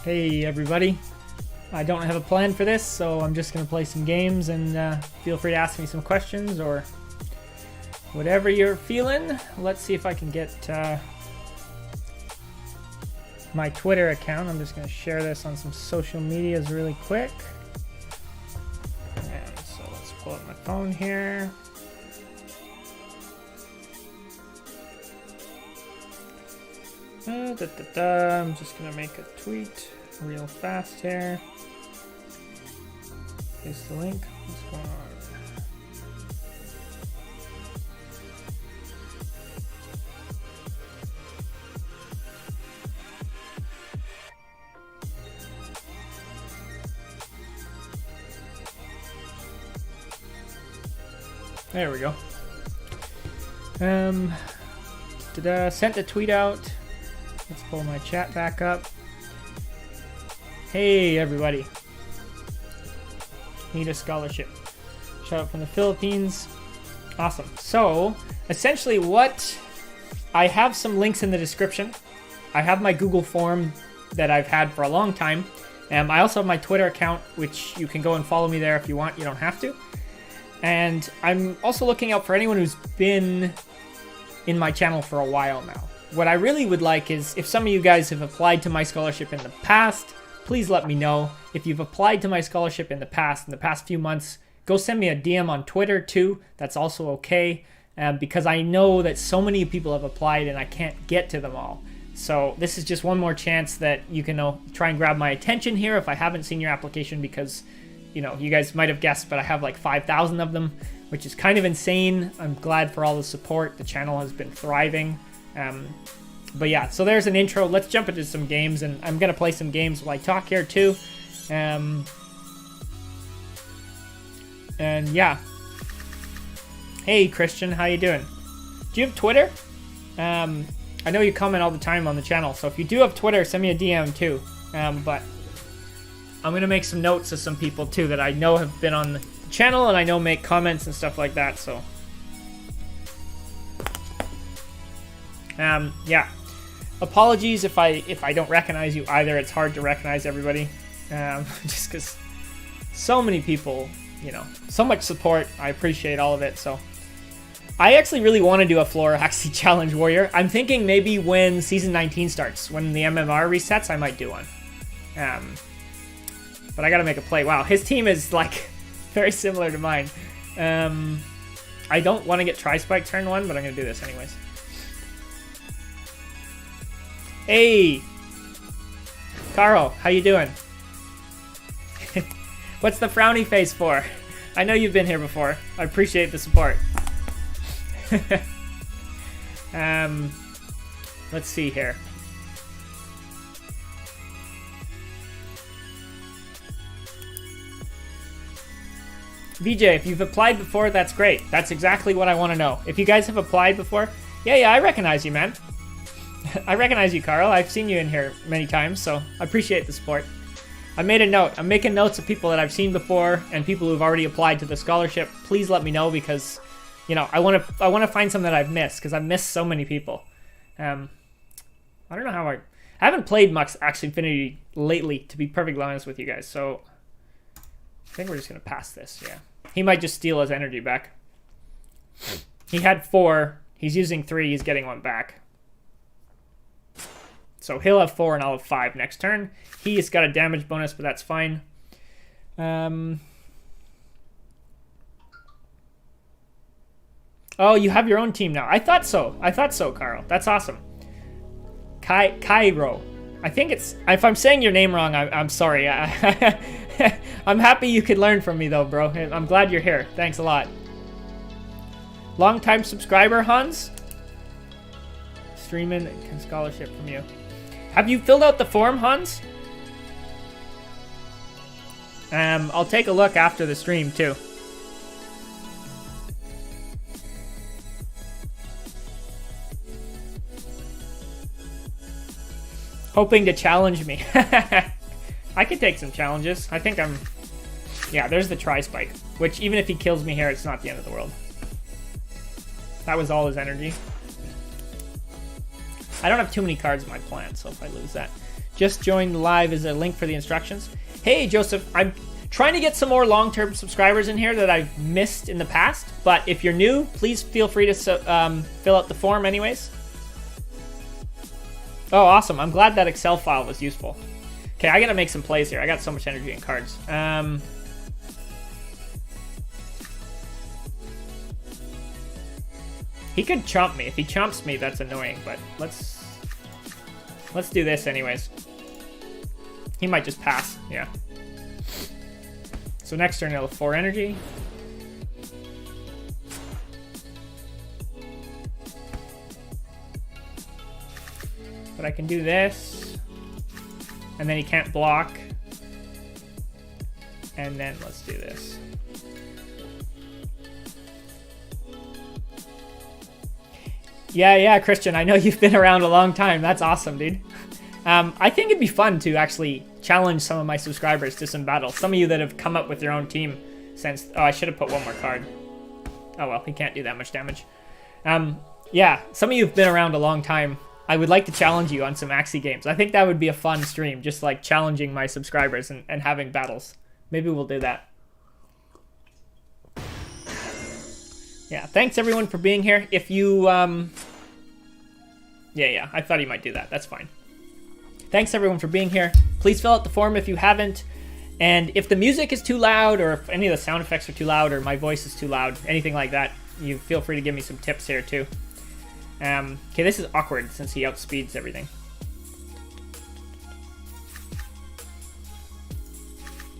Hey everybody, I don't have a plan for this, so I'm just going to play some games and feel free to ask me some questions or whatever you're feeling. Let's see if I can get my Twitter account. I'm just going to share this on some social medias really quick. And so let's pull up my phone here. I'm just going to make a tweet real fast here. Paste the link. What's going on? There we go. Sent a tweet out. Let's pull my chat back up. Hey everybody. Need a scholarship. Shout out from the Philippines. Awesome. So essentially I have some links in the description. I have my Google form that I've had for a long time. I also have my Twitter account, which you can go and follow me there if you want. You don't have to. And I'm also looking out for anyone who's been in my channel for a while now. What I really would like is if some of you guys have applied to my scholarship in the past, please let me know. If you've applied to my scholarship in the past few months, go send me a DM on Twitter too. That's also okay, because I know that so many people have applied and I can't get to them all. So this is just one more chance that you can try and grab my attention here if I haven't seen your application, because you guys might have guessed, but I have like 5,000 of them, which is kind of insane. I'm glad for all the support. The channel has been thriving. But yeah, so there's an intro. Let's jump into some games, and I'm gonna play some games while I talk here too. And yeah. Hey Christian, how you doing? Do you have Twitter? I know you comment all the time on the channel, so if you do have Twitter, send me a DM too. But I'm gonna make some notes of some people too that I know have been on the channel and I know make comments and stuff like that. So yeah, apologies if I don't recognize you either. It's hard to recognize everybody, just because so many people, so much support. I appreciate all of it. So I actually really want to do a Floor Axie Challenge Warrior. I'm thinking maybe when season 19 starts, when the MMR resets, I might do one. But I gotta make a play. Wow, his team is like very similar to mine. I don't want to get Tri-Spike turn 1, but I'm gonna do this anyways. Hey, Carl, how you doing? What's the frowny face for? I know you've been here before. I appreciate the support. Let's see here. VJ, if you've applied before, that's great. That's exactly what I want to know. If you guys have applied before, yeah, I recognize you, man. I recognize you, Carl. I've seen you in here many times, so I appreciate the support. I made a note. I'm making notes of people that I've seen before and people who've already applied to the scholarship. Please let me know, because, I want to find some that I've missed, because I've missed so many people. I don't know how I haven't played much Axie Infinity lately, to be perfectly honest with you guys. So I think we're just gonna pass this. Yeah, he might just steal his energy back. He had 4. He's using 3. He's getting 1 back. So he'll have 4 and I'll have 5 next turn. He's got a damage bonus, but that's fine. Oh, you have your own team now. I thought so, Carl. That's awesome. Cairo. I think it's... If I'm saying your name wrong, I'm sorry. I'm happy you could learn from me, though, bro. I'm glad you're here. Thanks a lot. Long-time subscriber, Hans? Streaming and scholarship from you. Have you filled out the form, Hans? I'll take a look after the stream, too. Hoping to challenge me. I could take some challenges. I think I'm... Yeah, there's the Tri-Spike. Which, even if he kills me here, it's not the end of the world. That was all his energy. I don't have too many cards in my plan, so if I lose that. Just joined live. Is a link for the instructions. Hey, Joseph, I'm trying to get some more long-term subscribers in here that I've missed in the past. But if you're new, please feel free to fill out the form anyways. Oh, awesome. I'm glad that Excel file was useful. Okay, I gotta make some plays here. I got so much energy and cards. He could chomp me. If he chomps me, that's annoying, but let's do this anyways. He might just pass, yeah. So next turn he'll have 4 energy. But I can do this. And then he can't block. And then let's do this. Yeah, Christian, I know you've been around a long time. That's awesome, dude. I think it'd be fun to actually challenge some of my subscribers to some battles. Some of you that have come up with your own team since... Oh, I should have put one more card. Oh, well, he can't do that much damage. Yeah, some of you have been around a long time. I would like to challenge you on some Axie games. I think that would be a fun stream, just like challenging my subscribers and having battles. Maybe we'll do that. Yeah, thanks everyone for being here. If you... Yeah, I thought he might do that. That's fine. Thanks everyone for being here. Please fill out the form if you haven't. And if the music is too loud, or if any of the sound effects are too loud, or my voice is too loud, anything like that, you feel free to give me some tips here too. Okay, this is awkward since he outspeeds everything.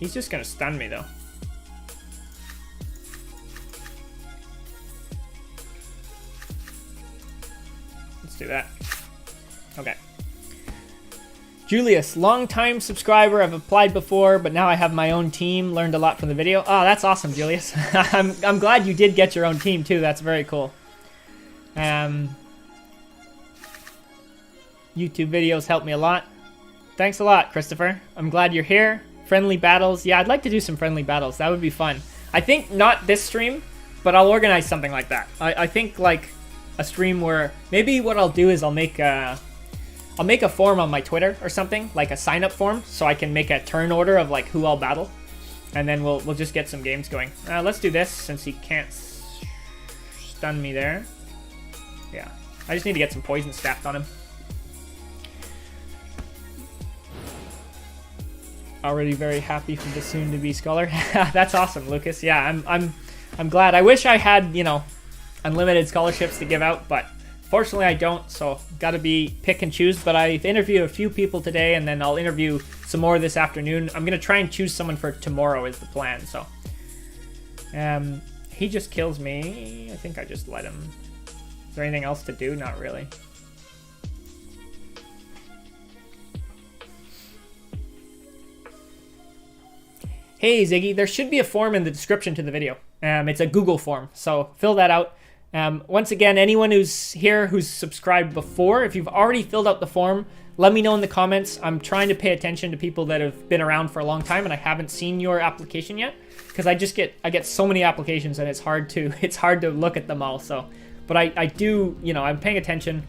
He's just gonna stun me though. Let's do that. Okay. Julius, long-time subscriber. I've applied before, but now I have my own team. Learned a lot from the video. Oh, that's awesome, Julius. I'm glad you did get your own team too. That's very cool. YouTube videos help me a lot. Thanks a lot, Christopher. I'm glad you're here. Friendly battles. Yeah, I'd like to do some friendly battles. That would be fun. I think not this stream, but I'll organize something like that. I think like a stream where maybe what I'll do is I'll make a form on my Twitter or something, like a sign-up form, so I can make a turn order of like who I'll battle, and then we'll just get some games going. Let's do this since he can't stun me there. Yeah, I just need to get some poison stacked on him. Already very happy for the soon-to-be scholar. That's awesome, Lucas. Yeah, I'm glad. I wish I had, you know, unlimited scholarships to give out, but fortunately I don't, so gotta be pick and choose. But I've interviewed a few people today, and then I'll interview some more this afternoon. I'm gonna try and choose someone for tomorrow is the plan. So he just kills me. I think I just let him. Is there anything else to do? Not really. Hey Ziggy, there should be a form in the description to the video. It's a Google form, so fill that out. Once again, anyone who's here who's subscribed before, if you've already filled out the form, let me know in the comments. I'm trying to pay attention to people that have been around for a long time and I haven't seen your application yet, because I get so many applications and it's hard to look at them all. So, but I do, you know, I'm paying attention.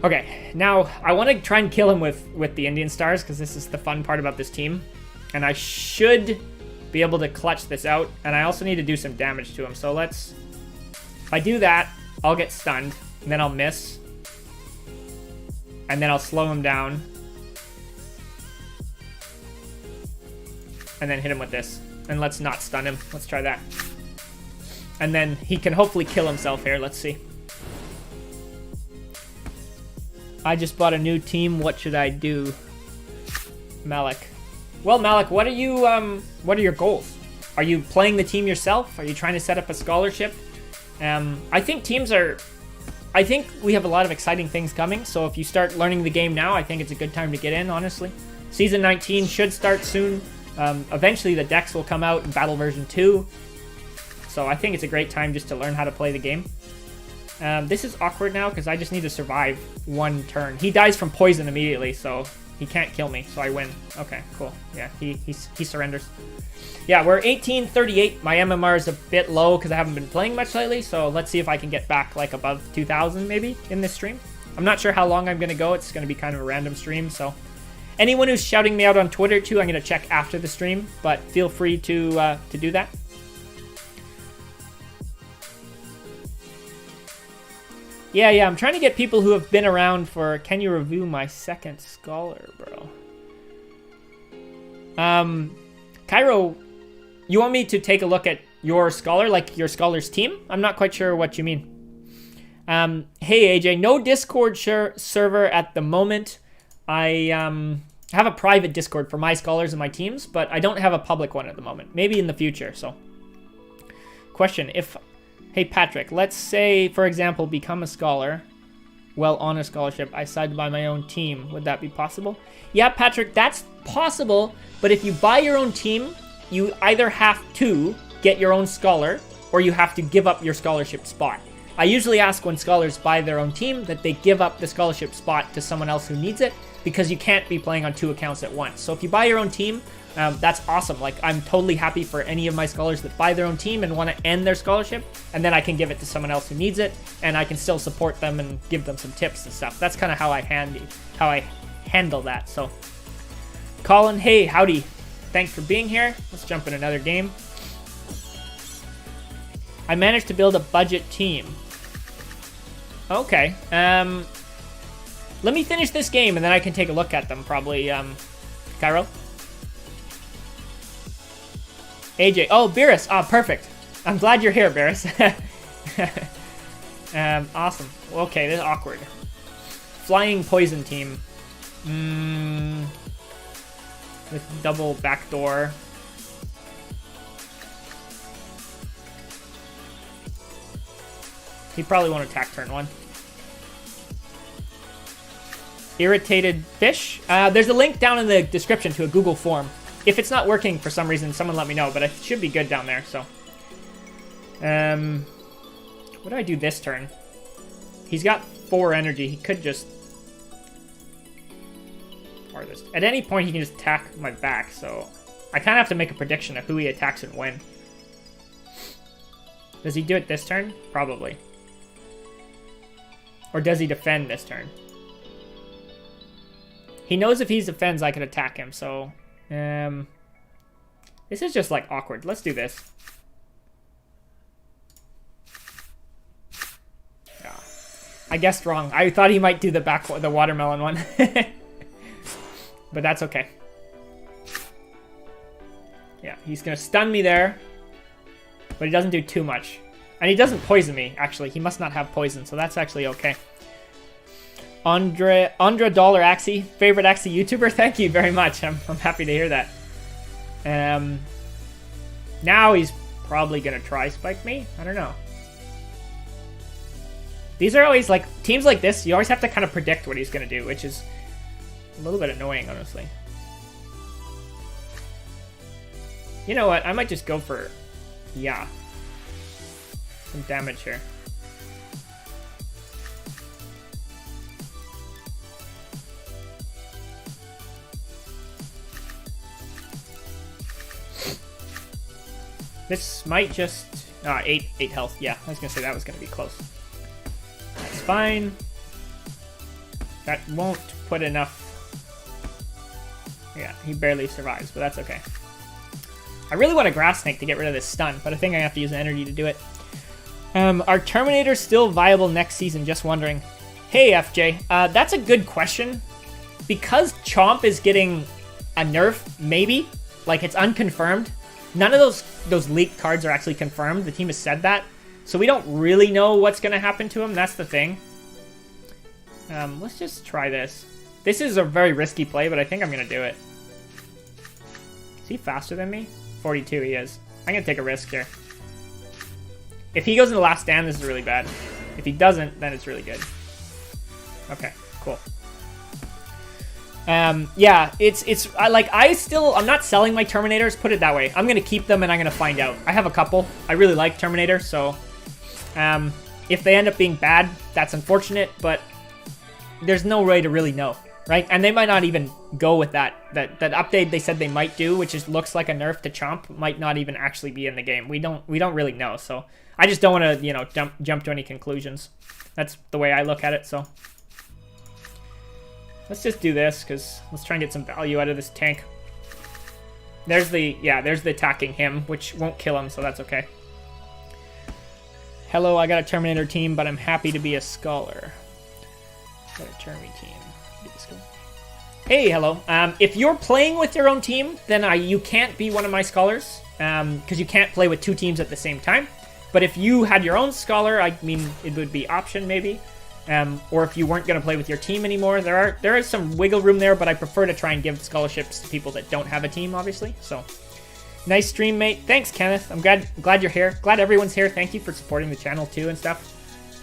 Okay, now I want to try and kill him with the Indian stars, because this is the fun part about this team, and I should be able to clutch this out. And I also need to do some damage to him. So let's. If I do that, I'll get stunned, and then I'll miss. And then I'll slow him down. And then hit him with this. And let's not stun him. Let's try that. And then he can hopefully kill himself here. Let's see. I just bought a new team. What should I do? Malik. Well, Malik, what are your goals? Are you playing the team yourself? Are you trying to set up a scholarship? I think I think we have a lot of exciting things coming, so if you start learning the game now, I think it's a good time to get in, honestly. Season 19 should start soon. Eventually the decks will come out in Battle Version 2, so I think it's a great time just to learn how to play the game. This is awkward now, because I just need to survive one turn. He dies from poison immediately, so he can't kill me, so I win. Okay, cool. Yeah, he surrenders. Yeah, we're 1838. My MMR is a bit low because I haven't been playing much lately, so let's see if I can get back like above 2,000 maybe in this stream. I'm not sure how long I'm going to go. It's going to be kind of a random stream, so anyone who's shouting me out on Twitter too, I'm going to check after the stream, but feel free to do that. Yeah, I'm trying to get people who have been around for, can you review my second scholar, bro? Cairo, you want me to take a look at your scholar, like your scholar's team? I'm not quite sure what you mean. Hey, AJ, no Discord server at the moment. I have a private Discord for my scholars and my teams, but I don't have a public one at the moment. Maybe in the future, so. Question, hey, Patrick, let's say, for example, become a scholar. Well, on a scholarship, I decide to buy my own team. Would that be possible? Yeah, Patrick, that's possible, but if you buy your own team, you either have to get your own scholar, or you have to give up your scholarship spot. I usually ask when scholars buy their own team that they give up the scholarship spot to someone else who needs it, because you can't be playing on 2 accounts at once. So if you buy your own team, that's awesome. Like, I'm totally happy for any of my scholars that buy their own team and want to end their scholarship, and then I can give it to someone else who needs it, and I can still support them and give them some tips and stuff. That's kind of how I handle that. So, Colin, hey, howdy. Thanks for being here. Let's jump in another game. I managed to build a budget team. Okay. Let me finish this game, and then I can take a look at them, probably, Cairo. AJ. Oh, Beerus. Ah, perfect. I'm glad you're here, Beerus. Awesome. Okay, this is awkward. Flying poison team. With double backdoor. He probably won't attack turn 1. Irritated fish. There's a link down in the description to a Google form. If it's not working for some reason, someone let me know, but it should be good down there, so. What do I do this turn? He's got 4 energy. He could just... farthest. At any point, he can just attack my back, so... I kind of have to make a prediction of who he attacks and when. Does he do it this turn? Probably. Or does he defend this turn? He knows if he defends, I can attack him, so... this is just, like, awkward. Let's do this. Yeah. I guessed wrong. I thought he might do the watermelon one. But that's okay. Yeah, he's gonna stun me there. But he doesn't do too much. And he doesn't poison me, actually. He must not have poison, so that's actually okay. Andra Dollar Axie, favorite Axie YouTuber. Thank you very much. I'm happy to hear that. Now he's probably gonna try spike me. I don't know. These are always like teams like this. You always have to kind of predict what he's gonna do, which is a little bit annoying, honestly. You know what? I might just go for some damage here. This might just... 8 health. Yeah, I was going to say that was going to be close. That's fine. That won't put enough... Yeah, he barely survives, but that's okay. I really want a Grass Snake to get rid of this stun, but I think I have to use energy to do it. Are Terminators still viable next season? Just wondering. Hey, FJ. That's a good question. Because Chomp is getting a nerf, maybe. Like, it's unconfirmed. None of those leaked cards are actually confirmed. The team has said that. So we don't really know what's going to happen to him. That's the thing. Let's just try this. This is a very risky play, but I think I'm going to do it. Is he faster than me? 42 he is. I'm going to take a risk here. If he goes in the last stand, this is really bad. If he doesn't, then it's really good. Okay, cool. Yeah, I'm not selling my Terminators, put it that way. I'm gonna keep them and I'm gonna find out. I have a couple. I really like Terminator, so if they end up being bad, that's unfortunate, but there's no way to really know, right? And they might not even go with that update they said they might do, which is looks like a nerf to Chomp, might not even actually be in the game. We don't really know, so I just don't want to, jump to any conclusions. That's the way I look at it, so Let's just do this, because let's try and get some value out of this tank. There's the, yeah, there's the attacking him, which won't kill him, so that's okay. Hello, I got a Terminator team, but I'm happy to be a scholar. Got a Termy team. Hey, hello. If you're playing with your own team, then you can't be one of my scholars, because you can't play with 2 teams at the same time. But if you had your own scholar, I mean, it would be option maybe. Or if you weren't going to play with your team anymore, there is some wiggle room there, but I prefer to try and give scholarships to people that don't have a team, obviously. So, nice stream, mate. Thanks, Kenneth. I'm glad you're here. Glad everyone's here. Thank you for supporting the channel too and stuff.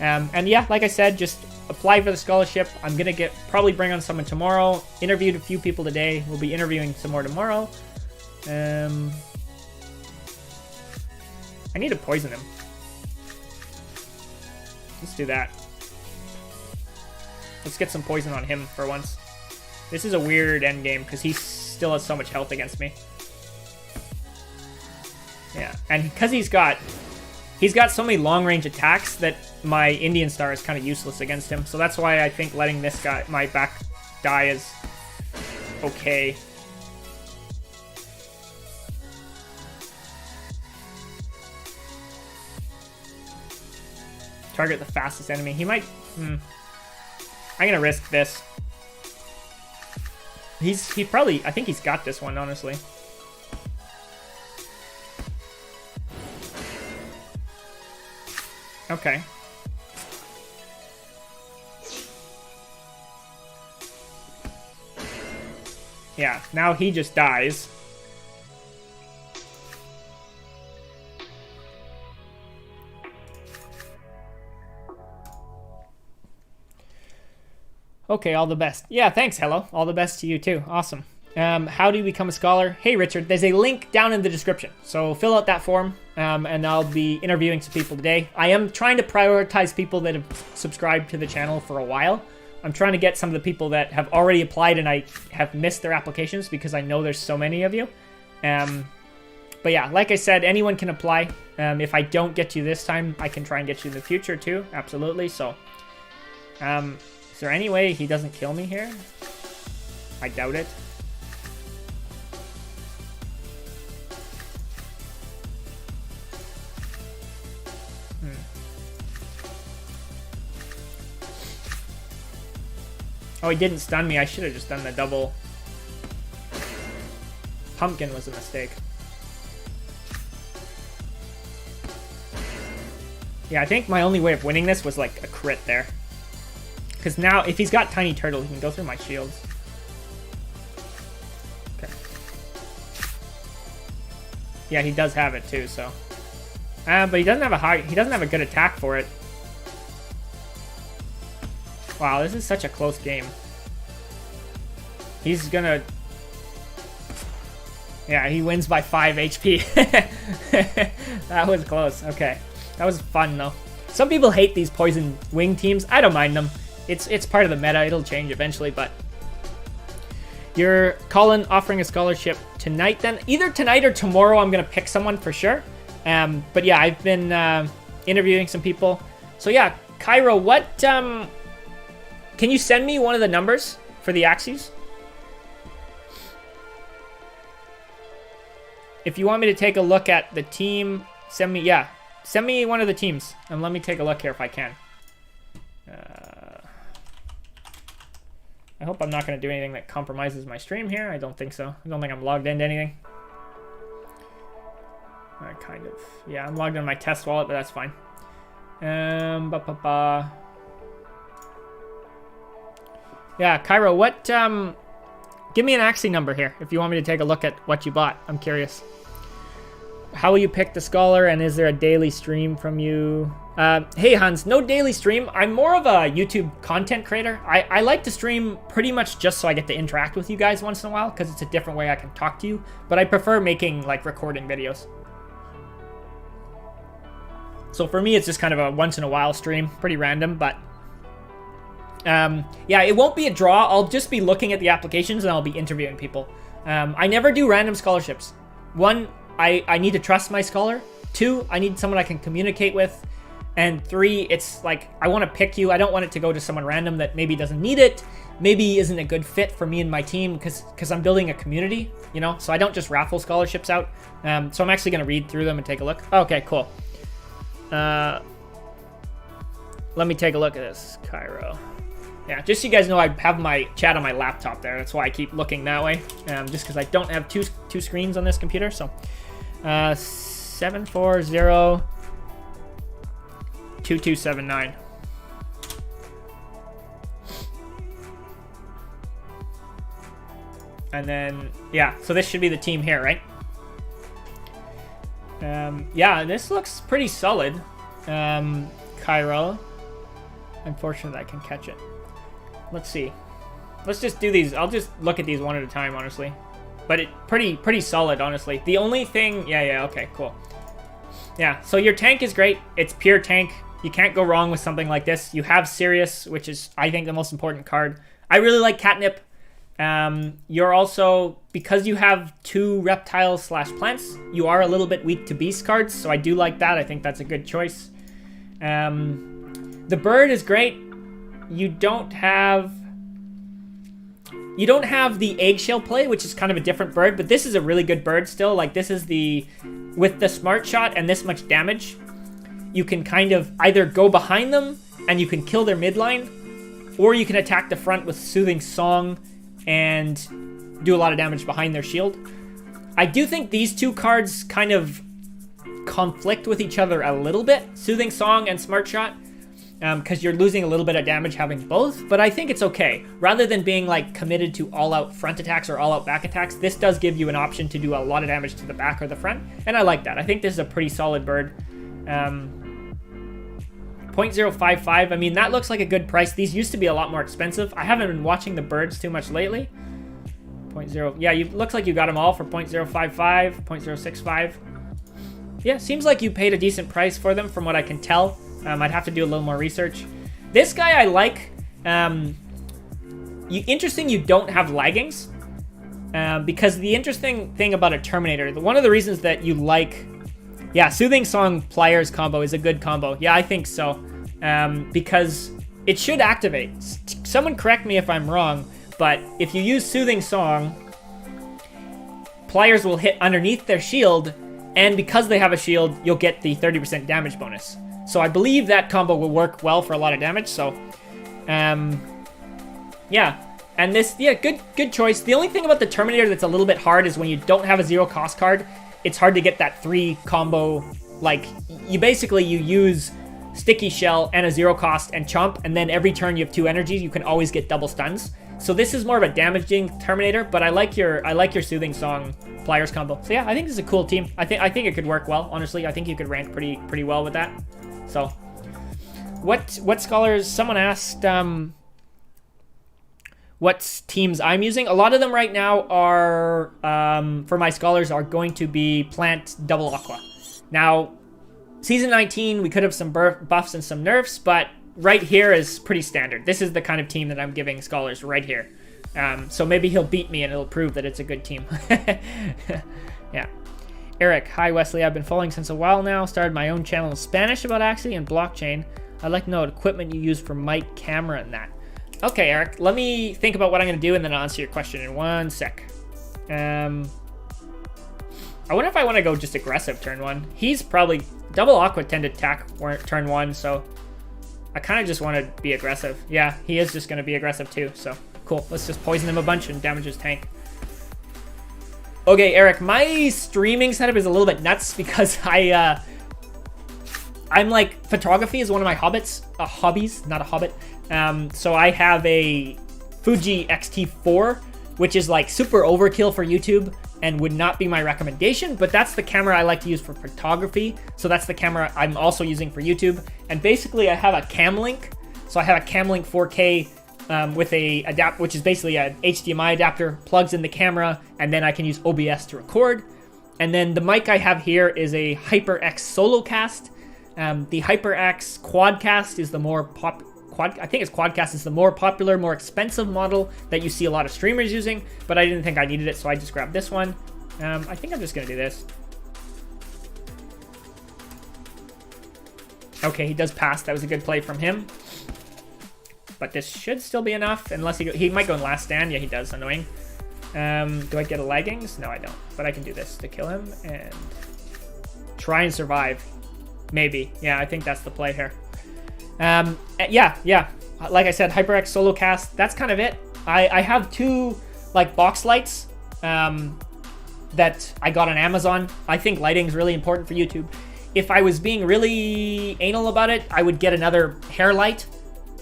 And yeah, like I said, just apply for the scholarship. I'm gonna probably bring on someone tomorrow. Interviewed a few people today. We'll be interviewing some more tomorrow. I need to poison him. Let's do that. Let's get some poison on him for once. This is a weird endgame because he still has so much health against me. Yeah, and because he's got so many long-range attacks that my Indian Star is kind of useless against him. So that's why I think letting this guy, my back, die is okay. Target the fastest enemy. He might... I'm gonna risk this. He probably... I think he's got this one, honestly. Okay. Yeah, now he just dies. Okay, all the best. Yeah, thanks, hello. All the best to you too. Awesome. How do you become a scholar? Hey, Richard, there's a link down in the description. So fill out that form, and I'll be interviewing some people today. I am trying to prioritize people that have subscribed to the channel for a while. I'm trying to get some of the people that have already applied and I have missed their applications because I know there's so many of you. But yeah, like I said, anyone can apply. If I don't get you this time, I can try and get you in the future too. Absolutely. So, is there any way he doesn't kill me here? I doubt it. Oh, he didn't stun me. I should have just done the double. Pumpkin was a mistake. Yeah, I think my only way of winning this was like a crit there. Because now, if he's got Tiny Turtle, he can go through my shields. Okay. Yeah, he does have it too, so. But he doesn't have a good attack for it. Wow, this is such a close game. He's gonna... Yeah, he wins by 5 HP. That was close. Okay. That was fun, though. Some people hate these poison wing teams. I don't mind them. It's part of the meta. It'll change eventually, but... You're, Colin, offering a scholarship tonight, then? Either tonight or tomorrow I'm gonna pick someone for sure. But yeah, I've been interviewing some people. So yeah, Cairo, what... Can you send me one of the numbers for the Axies? If you want me to take a look at the team, send me one of the teams. And let me take a look here if I can. I hope I'm not going to do anything that compromises my stream here. I don't think so. I don't think I'm logged into anything. Kind of. Yeah, I'm logged in my test wallet, but that's fine. Yeah, Cairo, what, give me an Axie number here if you want me to take a look at what you bought. I'm curious. How will you pick the scholar, and is there a daily stream from you? Hey, Hans, no daily stream. I'm more of a YouTube content creator. I like to stream pretty much just so I get to interact with you guys once in a while, because it's a different way I can talk to you. But I prefer making, like, recording videos. So for me, it's just kind of a once in a while stream. Pretty random, but... yeah, it won't be a draw. I'll just be looking at the applications and I'll be interviewing people. I never do random scholarships. One, I need to trust my scholar. Two, I need someone I can communicate with. And three, it's like, I want to pick you. I don't want it to go to someone random that maybe doesn't need it. maybe isn't a good fit for me and my team because I'm building a community, you know, so I don't just raffle scholarships out. So I'm actually going to read through them and take a look. Okay, cool. Let me take a look at this, Cairo. Yeah, just so you guys know, I have my chat on my laptop there. That's why I keep looking that way, just because I don't have two screens on this computer. So 740-2279. And then, yeah, so this should be the team here, right? Yeah, this looks pretty solid. Cairo. Unfortunately, I can catch it. Let's see. Let's just do these. I'll just look at these one at a time, honestly. But it pretty solid, honestly. The only thing... Yeah, okay, cool. Yeah, so your tank is great. It's pure tank. You can't go wrong with something like this. You have Sirius, which is, I think, the most important card. I really like Catnip. You're also, because you have 2 reptiles / plants, you are a little bit weak to beast cards, so I do like that. I think that's a good choice. The bird is great. You don't have the eggshell play, which is kind of a different bird, but this is a really good bird still. Like, this is with the smart shot and this much damage, you can kind of either go behind them and you can kill their midline, or you can attack the front with Soothing Song and do a lot of damage behind their shield. I do think these 2 cards kind of conflict with each other a little bit, Soothing Song and Smart Shot, because you're losing a little bit of damage having both, but I think it's okay. Rather than being like committed to all-out front attacks or all-out back attacks, this does give you an option to do a lot of damage to the back or the front, and I like that. I think this is a pretty solid bird. 0.055, I mean, that looks like a good price. These used to be a lot more expensive. I haven't been watching the birds too much lately. 0.0, yeah, looks like you got them all for 0.055, 0.065. Yeah, seems like you paid a decent price for them from what I can tell. I'd have to do a little more research. This guy I like. Interesting you don't have laggings. Because the interesting thing about a Terminator, one of the reasons that you like... Yeah, Soothing Song Pliers combo is a good combo. Yeah, I think so. Because it should activate. Someone correct me if I'm wrong, but if you use Soothing Song, Pliers will hit underneath their shield, and because they have a shield, you'll get the 30% damage bonus. So I believe that combo will work well for a lot of damage, so... yeah. And this, yeah, good choice. The only thing about the Terminator that's a little bit hard is when you don't have a 0-cost card, it's hard to get that 3 combo. Like, you use Sticky Shell and a 0-cost and Chomp, and then every turn you have 2 energies, you can always get double stuns. So this is more of a damaging Terminator, but I like your Soothing Song Pliers combo. So yeah, I think this is a cool team. I think it could work well, honestly. I think you could rank pretty well with that. So what scholars, someone asked what teams I'm using. A lot of them right now are, for my scholars, are going to be Plant Double Aqua. Now, Season 19, we could have some buffs and some nerfs, but right here is pretty standard. This is the kind of team that I'm giving scholars right here. So maybe he'll beat me and it'll prove that it's a good team. Yeah. Eric, hi Wesley, I've been following since a while now. Started my own channel in Spanish about Axie and blockchain. I'd like to know what equipment you use for mic, camera, and that. Okay, Eric, let me think about what I'm going to do, and then I'll answer your question in 1 sec. I wonder if I want to go just aggressive turn 1. He's probably... Double Aqua tend to attack turn 1, so I kind of just want to be aggressive. Yeah, he is just going to be aggressive too, so cool. Let's just poison him a bunch and damage his tank. Okay, Eric, my streaming setup is a little bit nuts because I'm like, photography is one of my hobbies, not a hobbit. So I have a Fuji X-T4, which is like super overkill for YouTube and would not be my recommendation, but that's the camera I like to use for photography. So that's the camera I'm also using for YouTube. And basically I have a Camlink. So I have a Camlink 4K with a which is basically an HDMI adapter, plugs in the camera, and then I can use OBS to record. And then the mic I have here is a HyperX Solocast. The HyperX Quadcast is the more Quadcast is the more popular, more expensive model that you see a lot of streamers using, but I didn't think I needed it, so I just grabbed this one. I think I'm just gonna do this. Okay, he does pass. That was a good play from him. but this should still be enough, unless he might go in last stand. Yeah, he does. Annoying. Do I get a leggings? No, I don't. But I can do this to kill him and try and survive. Maybe. Yeah, I think that's the play here. Yeah. Like I said, HyperX solo cast. That's kind of it. I have 2 like box lights that I got on Amazon. I think lighting is really important for YouTube. If I was being really anal about it, I would get another hair light.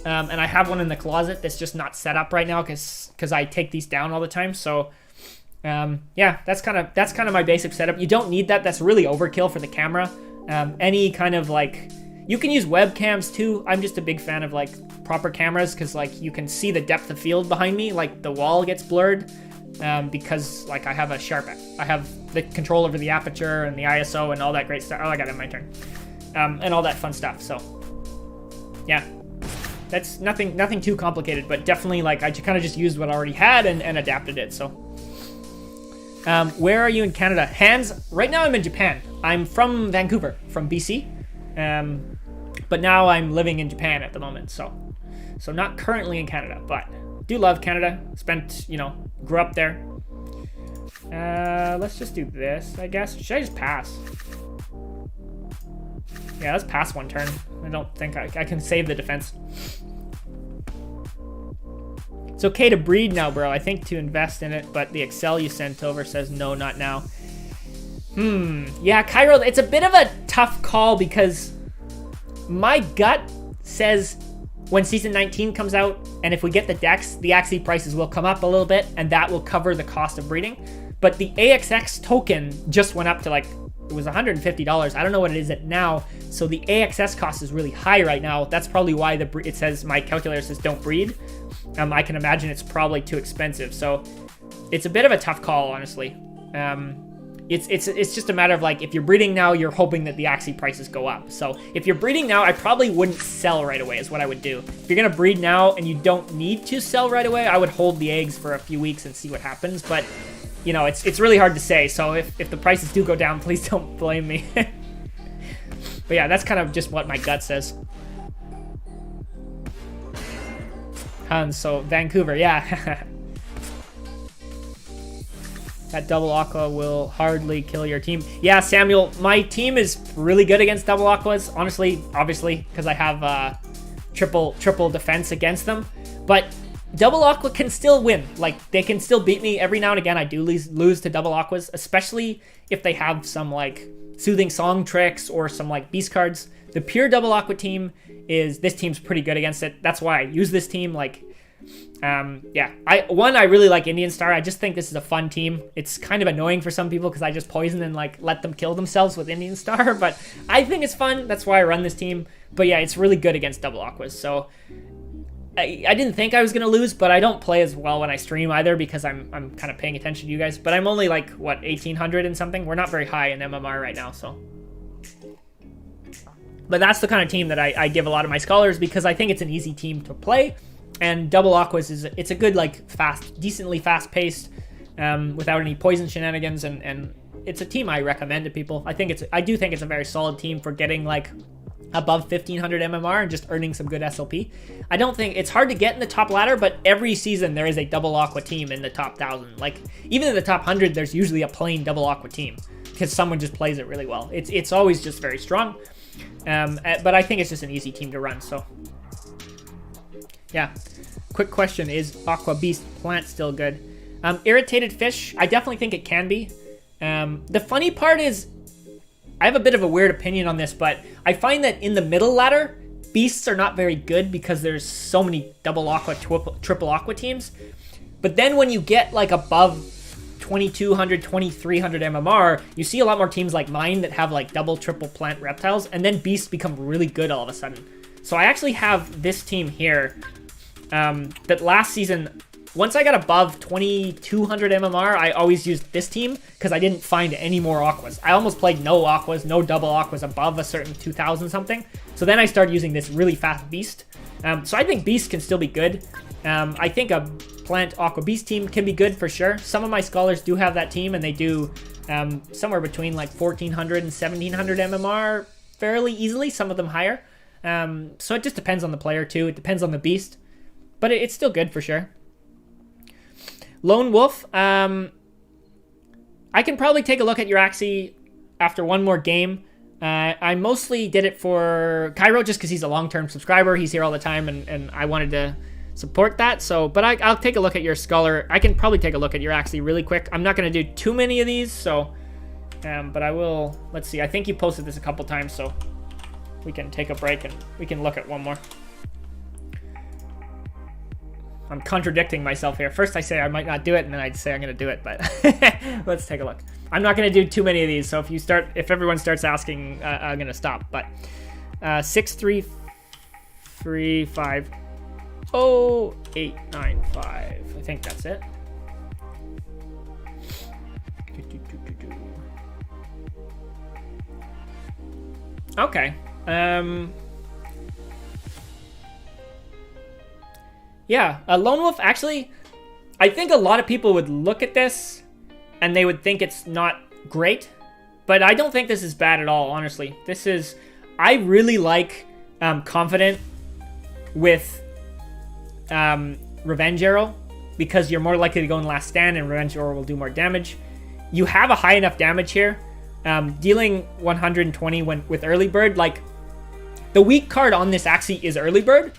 And I have one in the closet that's just not set up right now because I take these down all the time. So yeah, that's kind of my basic setup. You don't need that. That's really overkill for the camera. Any kind of like, you can use webcams too. I'm just a big fan of like proper cameras because like you can see the depth of field behind me. Like the wall gets blurred because like I have the control over the aperture and the ISO and all that great stuff. Oh, I got it in my turn. And all that fun stuff. So yeah, that's nothing too complicated, but definitely like I kind of just used what I already had and adapted it. So where are you in Canada? Hands, right now I'm in Japan. I'm from Vancouver, from BC. But now I'm living in Japan at the moment. So not currently in Canada, but do love Canada. Grew up there. Let's just do this, I guess. Should I just pass? Yeah, let's pass one turn. I don't think I can save the defense. It's okay to breed now, bro. I think to invest in it, but the Excel you sent over says no, not now. Yeah, Cairo, it's a bit of a tough call because my gut says when Season 19 comes out, and if we get the decks, the Axie prices will come up a little bit, and that will cover the cost of breeding. But the AXX token just went up to like, it was $150. I don't know what it is at now. So the AXS cost is really high right now. That's probably why it says, my calculator says don't breed. I can imagine it's probably too expensive. So it's a bit of a tough call, honestly. It's just a matter of like, if you're breeding now, you're hoping that the Axie prices go up. So if you're breeding now, I probably wouldn't sell right away is what I would do. If you're gonna breed now and you don't need to sell right away, I would hold the eggs for a few weeks and see what happens. But you know, it's really hard to say. So if the prices do go down, please don't blame me. But yeah, that's kind of just what my gut says. So Vancouver, yeah. That double aqua will hardly kill your team. Yeah, Samuel, my team is really good against double aquas. Honestly, obviously, because I have triple defense against them. But double aqua can still win. Like, they can still beat me. Every now and again, I do lose to double aquas, especially if they have some, like, soothing song tricks or some, like, beast cards. The pure double aqua team this team's pretty good against it. That's why I use this team, like... yeah, I really like Indian Star. I just think this is a fun team. It's kind of annoying for some people because I just poison and like let them kill themselves with Indian Star, but I think it's fun. That's why I run this team. But yeah, it's really good against double aquas. So I didn't think I was gonna lose, but I don't play as well when I stream either because I'm kind of paying attention to you guys. But I'm only like what 1800 and something. We're not very high in MMR right now, so. But that's the kind of team that I give a lot of my scholars because I think it's an easy team to play. And double aquas it's a good, like, decently fast-paced, without any poison shenanigans, and it's a team I recommend to people. I do think it's a very solid team for getting like above 1500 MMR and just earning some good SLP. I don't think it's hard to get in the top ladder, but every season there is a double aqua team in the top 1000. Like even in the top 100, there's usually a plain double aqua team because someone just plays it really well. It's always just very strong, but I think it's just an easy team to run. So. Yeah. Quick question, is Aqua Beast plant still good? Irritated fish, I definitely think it can be. The funny part is, I have a bit of a weird opinion on this, but I find that in the middle ladder, beasts are not very good because there's so many double aqua, triple aqua teams. But then when you get like above 2200, 2300 MMR, you see a lot more teams like mine that have like double, triple plant reptiles, and then beasts become really good all of a sudden. So I actually have this team here. That last season, once I got above 2200 MMR, I always used this team because I didn't find any more aquas. I almost played no aquas, no double aquas above a certain 2000 something. So then I started using this really fast beast. So I think beast can still be good. I think a plant aqua beast team can be good for sure. Some of my scholars do have that team and they do somewhere between like 1400 and 1700 MMR fairly easily, some of them higher. So it just depends on the player too. It depends on the beast. but it's still good for sure. Lone Wolf, I can probably take a look at your Axie after one more game. I mostly did it for Cairo just because he's a long-term subscriber. He's here all the time, and I wanted to support that. So, but I'll take a look at your Scholar. I can probably take a look at your Axie really quick. I'm not going to do too many of these, so, but I will. Let's see. I think you posted this a couple times, so we can take a break and we can look at one more. I'm contradicting myself here. First I say I might not do it, and then I say I'm going to do it, but let's take a look. I'm not going to do too many of these, so if everyone starts asking, I'm going to stop. But 6335089 5. I think that's it. Okay. Yeah, Lone Wolf, actually, I think a lot of people would look at this and they would think it's not great, but I don't think this is bad at all, honestly. I really like Confident with Revenge Arrow because you're more likely to go in Last Stand and Revenge Arrow will do more damage. You have a high enough damage here. Dealing 120 with Early Bird, like, the weak card on this Axie is Early Bird,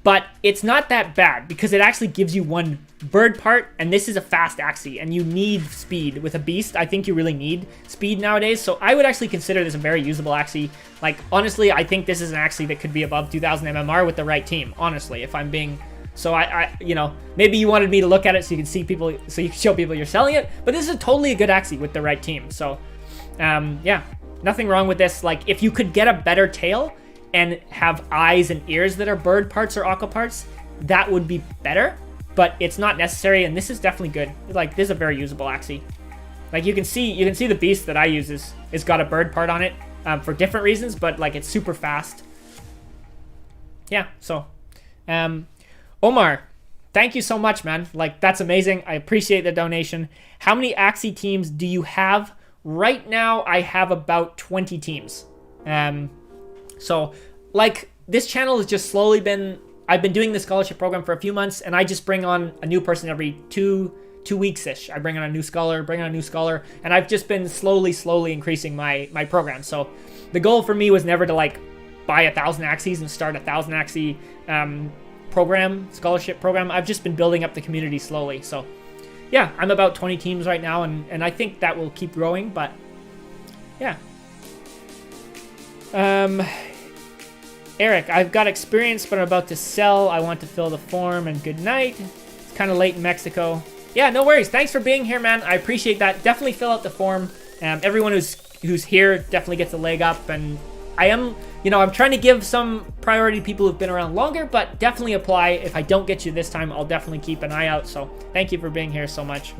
but it's not that bad because it actually gives you one bird part, and this is a fast Axie, and you need speed. With a beast, I think you really need speed nowadays, so I would actually consider this a very usable Axie. Like, honestly, I think this is an Axie that could be above 2000 MMR with the right team, honestly, if I'm being... So I you know, maybe you wanted me to look at it so you can see people, so you can show people you're selling it, but this is totally a good Axie with the right team, so... yeah, nothing wrong with this. Like, if you could get a better tail and have eyes and ears that are bird parts or aqua parts, that would be better, but it's not necessary, and this is definitely good. Like, this is a very usable Axie. Like, you can see the beast that I use is got a bird part on it for different reasons, but like, it's super fast. Yeah, so Omar, thank you so much, man. Like, that's amazing. I appreciate the donation. How many Axie teams do you have? Right now, I have about 20 teams. So, like, this channel has just slowly been... I've been doing the scholarship program for a few months, and I just bring on a new person every two weeks-ish. I bring on a new scholar, and I've just been slowly increasing my program. So, the goal for me was never to, like, buy 1,000 Axies and start 1,000 Axie scholarship program. I've just been building up the community slowly, so... Yeah, I'm about 20 teams right now, and I think that will keep growing, but yeah. Eric, I've got experience, but I'm about to sell. I want to fill the form, and good night. It's kind of late in Mexico. Yeah, no worries. Thanks for being here, man. I appreciate that. Definitely fill out the form. Everyone who's here definitely gets a leg up, and I'm trying to give some priority to people who've been around longer, but definitely apply. If I don't get you this time, I'll definitely keep an eye out. So thank you for being here so much.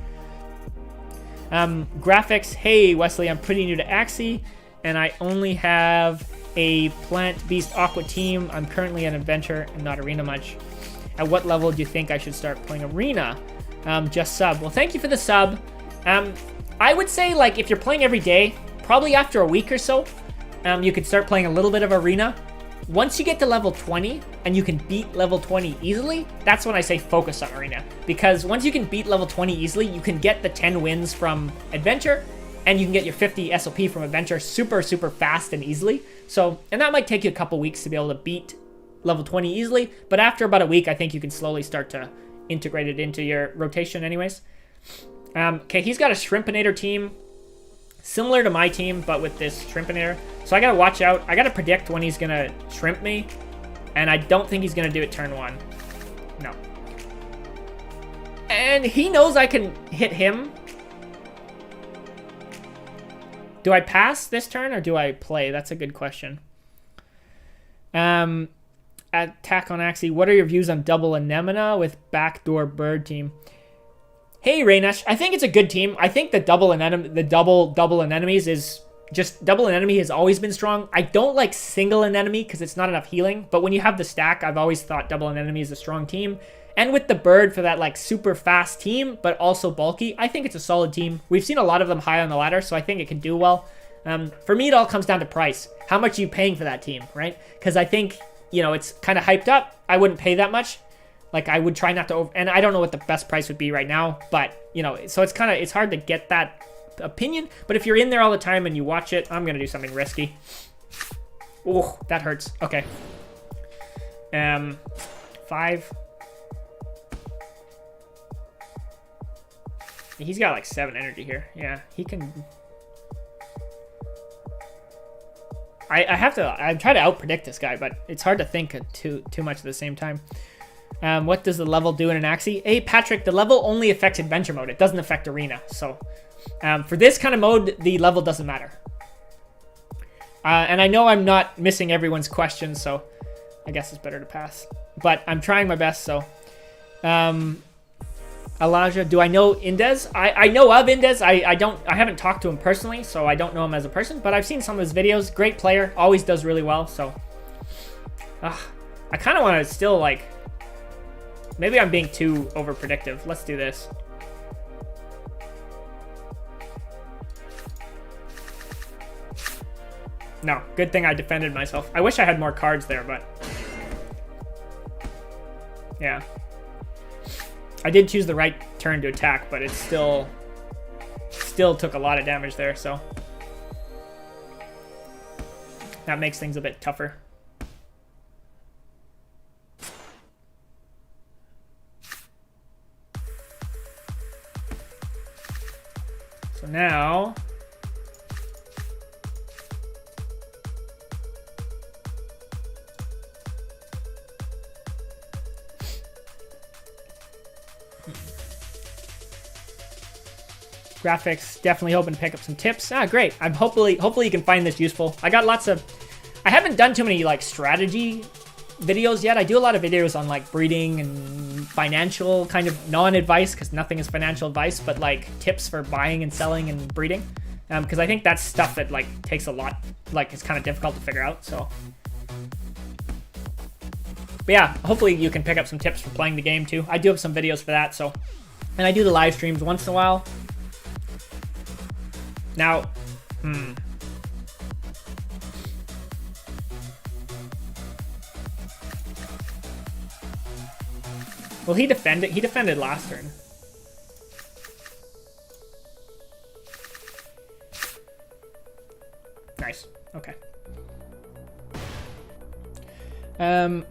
Graphics, hey Wesley, I'm pretty new to Axie, and I only have a Plant Beast Aqua team. I'm currently an Adventure and not Arena much. At what level do you think I should start playing Arena? Just sub. Well, thank you for the sub. I would say, like, if you're playing every day, probably after a week or so, you could start playing a little bit of Arena. Once you get to level 20 and you can beat level 20 easily, that's when I say focus on Arena. Because once you can beat level 20 easily, you can get the 10 wins from Adventure, and you can get your 50 SOP from Adventure super fast and easily. So, and that might take you a couple weeks to be able to beat level 20 easily, but after about a week, I think you can slowly start to integrate it into your rotation anyways. Okay, he's got a Shrimpinator team, similar to my team, but with this Shrimpinator. So I gotta watch out. I gotta predict when he's gonna shrimp me, and I don't think he's gonna do it turn 1. No. And he knows I can hit him. Do I pass this turn, or do I play? That's a good question. Attack on Axie. What are your views on double Anemona with backdoor bird team? Hey, Rainesh. I think it's a good team. I think the double anemones is just... Double anemone has always been strong. I don't like single anemone because it's not enough healing. But when you have the stack, I've always thought double anemone is a strong team. And with the bird for that, like, super fast team, but also bulky, I think it's a solid team. We've seen a lot of them high on the ladder, so I think it can do well. For me, it all comes down to price. How much are you paying for that team, right? Because I think, you know, it's kind of hyped up. I wouldn't pay that much. Like, I would try not to over... And I don't know what the best price would be right now, but, you know, so it's kind of... It's hard to get that opinion, but if you're in there all the time and you watch it, I'm going to do something risky. Oh, that hurts. Okay. 5. He's got like 7 energy here. Yeah, he can... I have to... I try to out-predict this guy, but it's hard to think too much at the same time. What does the level do in an Axie? Hey, Patrick, the level only affects adventure mode. It doesn't affect arena. So for this kind of mode, the level doesn't matter. And I know I'm not missing everyone's questions, so I guess it's better to pass. But I'm trying my best, so... Elijah, do I know Indez? I know of Indez. I haven't talked to him personally, so I don't know him as a person, but I've seen some of his videos. Great player, always does really well, so... I kind of want to still, like... Maybe I'm being too over-predictive. Let's do this. No, good thing I defended myself. I wish I had more cards there, but... Yeah. I did choose the right turn to attack, but it still took a lot of damage there, so... That makes things a bit tougher. So now... Graphics, definitely hoping to pick up some tips. Great. I'm hopefully you can find this useful. I got lots of... I haven't done too many, like, strategy videos yet. I do a lot of videos on, like, breeding and financial kind of non-advice, because nothing is financial advice, but, like, tips for buying and selling and breeding. Because I think that's stuff that, like, takes a lot... Like, it's kind of difficult to figure out, so... But yeah, hopefully you can pick up some tips for playing the game, too. I do have some videos for that, so... And I do the live streams once in a while. Now, Will he defend it? He defended last turn. Nice. Okay.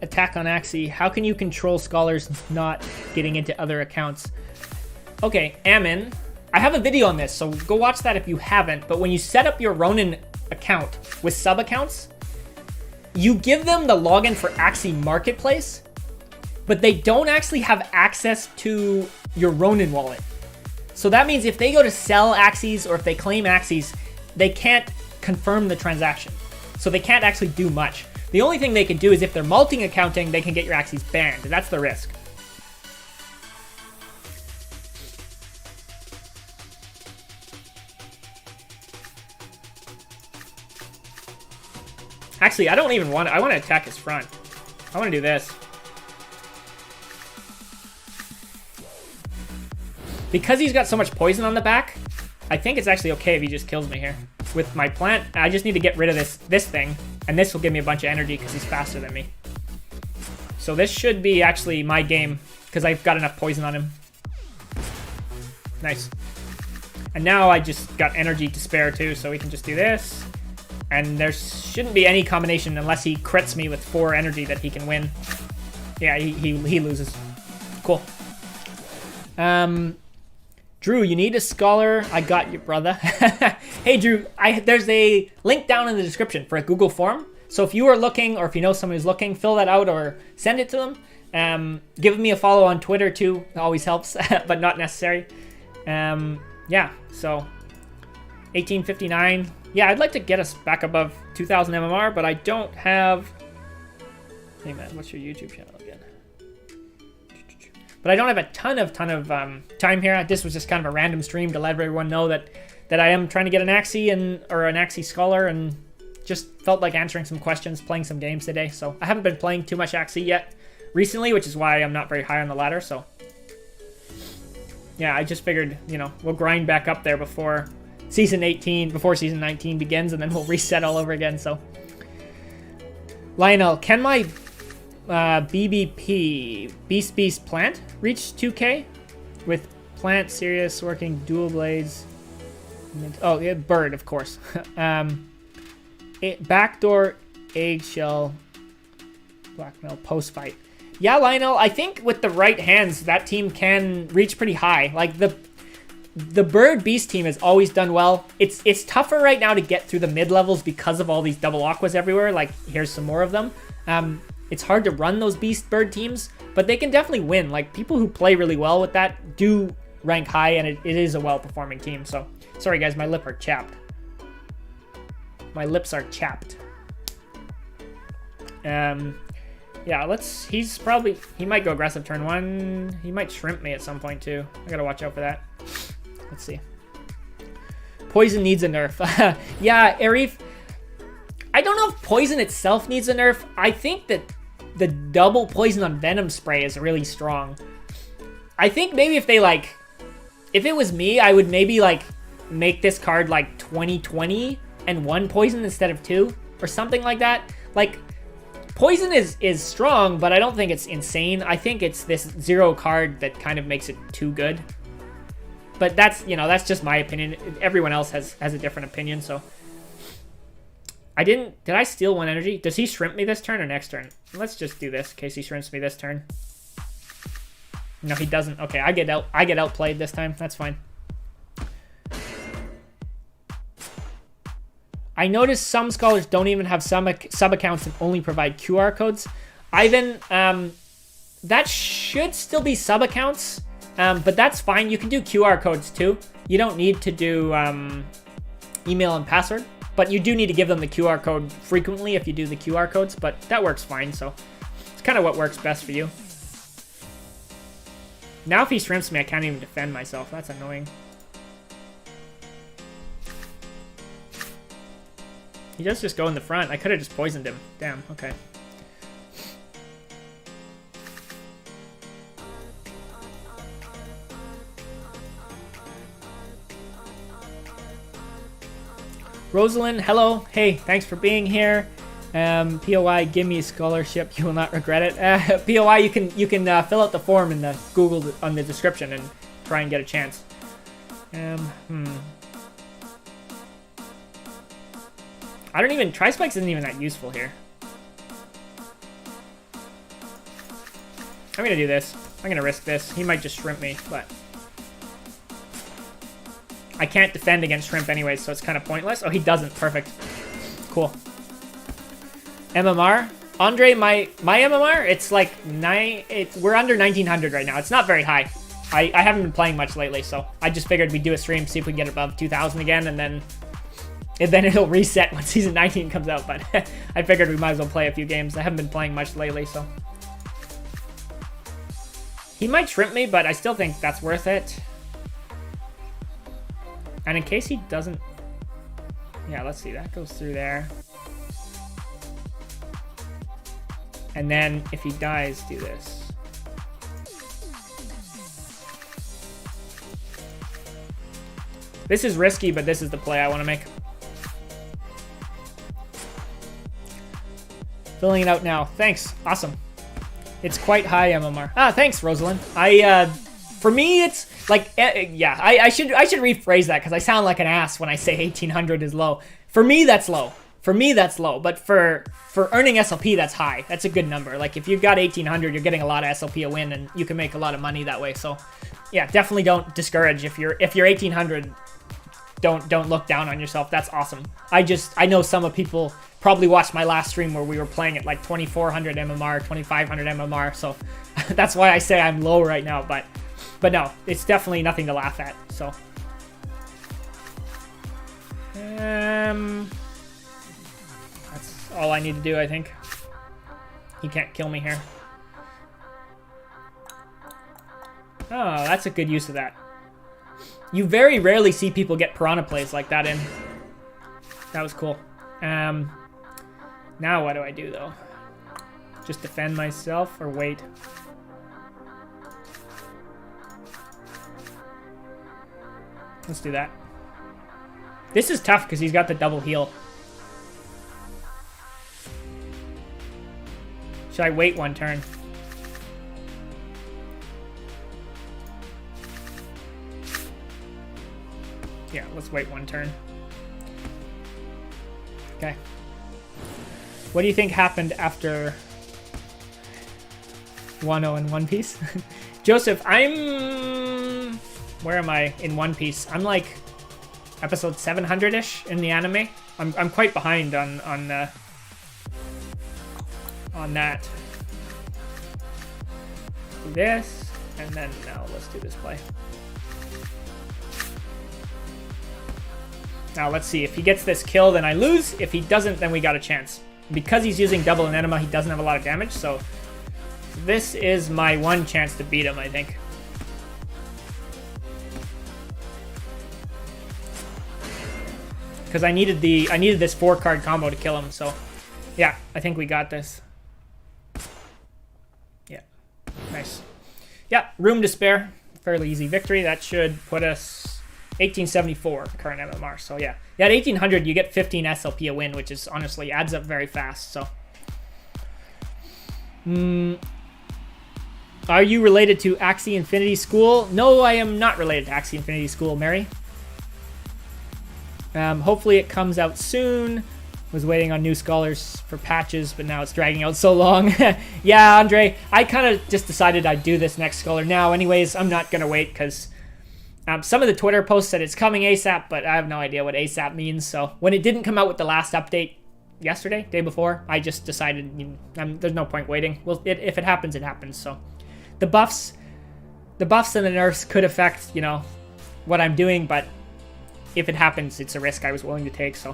Attack on Axie. How can you control scholars not getting into other accounts? Okay, Ammon. I have a video on this, so go watch that if you haven't. But when you set up your Ronin account with sub-accounts, you give them the login for Axie Marketplace, but they don't actually have access to your Ronin wallet. So that means if they go to sell Axies or if they claim Axies, they can't confirm the transaction. So they can't actually do much. The only thing they can do is if they're multi-accounting, they can get your Axies banned. That's the risk. Actually, I don't even want to... I want to attack his front. I want to do this. Because he's got so much poison on the back, I think it's actually okay if he just kills me here. With my plant, I just need to get rid of this thing, and this will give me a bunch of energy because he's faster than me. So this should be actually my game, because I've got enough poison on him. Nice. And now I just got energy to spare too, so we can just do this. And there shouldn't be any combination unless he crits me with 4 energy that he can win. Yeah, he loses. Cool. Drew, you need a scholar. I got you, brother. Hey, Drew, there's a link down in the description for a Google form. So if you are looking, or if you know someone who's looking, fill that out or send it to them. Give me a follow on Twitter too. It always helps, but not necessary. Yeah, so 1859. Yeah, I'd like to get us back above 2,000 MMR, but I don't have... Hey man, what's your YouTube channel again? But I don't have a ton of time here. This was just kind of a random stream to let everyone know that I am trying to get an Axie or an Axie Scholar, and just felt like answering some questions, playing some games today. So I haven't been playing too much Axie yet recently, which is why I'm not very high on the ladder. So yeah, I just figured, you know, we'll grind back up there before season 19 begins, and then we'll reset all over again. So Lionel, can my BBP, Beast Plant, reached 2K with Plant, Sirius working dual blades. Oh, yeah, Bird, of course. Backdoor, Eggshell, Blackmail, Post Fight. Yeah, Lionel, I think with the right hands, that team can reach pretty high. Like, the Bird Beast team has always done well. It's tougher right now to get through the mid-levels because of all these double aquas everywhere. Like, here's some more of them. It's hard to run those Beast Bird teams, but they can definitely win. Like, people who play really well with that do rank high, and it is a well-performing team. So, sorry guys, my lips are chapped. My lips are chapped. Yeah, he might go aggressive turn 1. He might shrimp me at some point too. I gotta watch out for that. Let's see. Poison needs a nerf. Yeah, Arif, I don't know if poison itself needs a nerf. I think that the double poison on venom spray is really strong. I think maybe if it was me, I would maybe like make this card like 20/20 and 1 poison instead of 2 or something like that. Like, poison is strong, but I don't think it's insane. I think it's this 0 card that kind of makes it too good. But that's, that's just my opinion. Everyone else has a different opinion, so. Did I steal 1 energy? Does he shrimp me this turn or next turn? Let's just do this in case he shrimps me this turn. No, he doesn't. Okay, I get outplayed this time. That's fine. I noticed some scholars don't even have sub-accounts and only provide QR codes. Ivan, that should still be sub-accounts, but that's fine. You can do QR codes too. You don't need to do email and password, but you do need to give them the QR code frequently if you do the QR codes, but that works fine, so it's kind of what works best for you. Now if he shrimps me, I can't even defend myself. That's annoying. He does just go in the front. I could have just poisoned him. Damn, okay. Rosalind, hello. Hey, thanks for being here. POI, give me a scholarship. You will not regret it. POI, you can fill out the form in the Google on the description and try and get a chance. Tri-Spikes isn't even that useful here. I'm gonna do this. I'm gonna risk this. He might just shrimp me, but I can't defend against shrimp anyways, so it's kind of pointless. Oh, he doesn't. Perfect. Cool. MMR. Andre, my MMR, it's like we're under 1900 right now. It's not very high. I haven't been playing much lately, so I just figured we'd do a stream, see if we can get above 2000 again, and then it'll reset when Season 19 comes out, but I figured we might as well play a few games. I haven't been playing much lately, so. He might shrimp me, but I still think that's worth it. And in case he doesn't... Yeah, let's see. That goes through there. And then if he dies, do this. This is risky, but this is the play I want to make. Filling it out now. Thanks. Awesome. It's quite high MMR. Ah, thanks, Rosalind. For me, it's like, yeah, I should rephrase that because I sound like an ass when I say 1800 is low. For me, that's low. For me, that's low. But for earning SLP, that's high. That's a good number. Like if you've got 1800, you're getting a lot of SLP a win, and you can make a lot of money that way. So, yeah, definitely don't discourage if you're 1800. Don't look down on yourself. That's awesome. I know some of people probably watched my last stream where we were playing at like 2400 MMR, 2500 MMR. So that's why I say I'm low right now. But no, it's definitely nothing to laugh at. So that's all I need to do, I think. He can't kill me here. Oh, that's a good use of that. You very rarely see people get piranha plays like that in. That was cool. Now what do I do though? Just defend myself or wait? Let's do that. This is tough because he's got the double heal. Should I wait one turn? Yeah, let's wait one turn. Okay. What do you think happened after 1-0 in One Piece? Joseph, I'm... Where am I in One Piece? I'm like episode 700-ish in the anime. I'm quite behind on that. Do this, and then now let's do this play. Now let's see, if he gets this kill, then I lose. If he doesn't, then we got a chance. Because he's using double enema, he doesn't have a lot of damage, so this is my one chance to beat him, I think. Because I needed this 4-card combo to kill him, so yeah, I think we got this. Yeah, nice. Yeah, room to spare. Fairly easy victory. That should put us 1874 current MMR. So yeah, at 1800 you get 15 SLP a win, which is honestly adds up very fast. So, are you related to Axie Infinity School? No, I am not related to Axie Infinity School, Mary. Hopefully it comes out soon. Was waiting on new scholars for patches, but now it's dragging out so long. Yeah, Andre, I kind of just decided I'd do this next scholar now. Anyways, I'm not going to wait because some of the Twitter posts said it's coming ASAP, but I have no idea what ASAP means. So when it didn't come out with the last update yesterday, day before, I just decided there's no point waiting. Well, if it happens, it happens. So the buffs and the nerfs could affect, what I'm doing, but if it happens, it's a risk I was willing to take. So.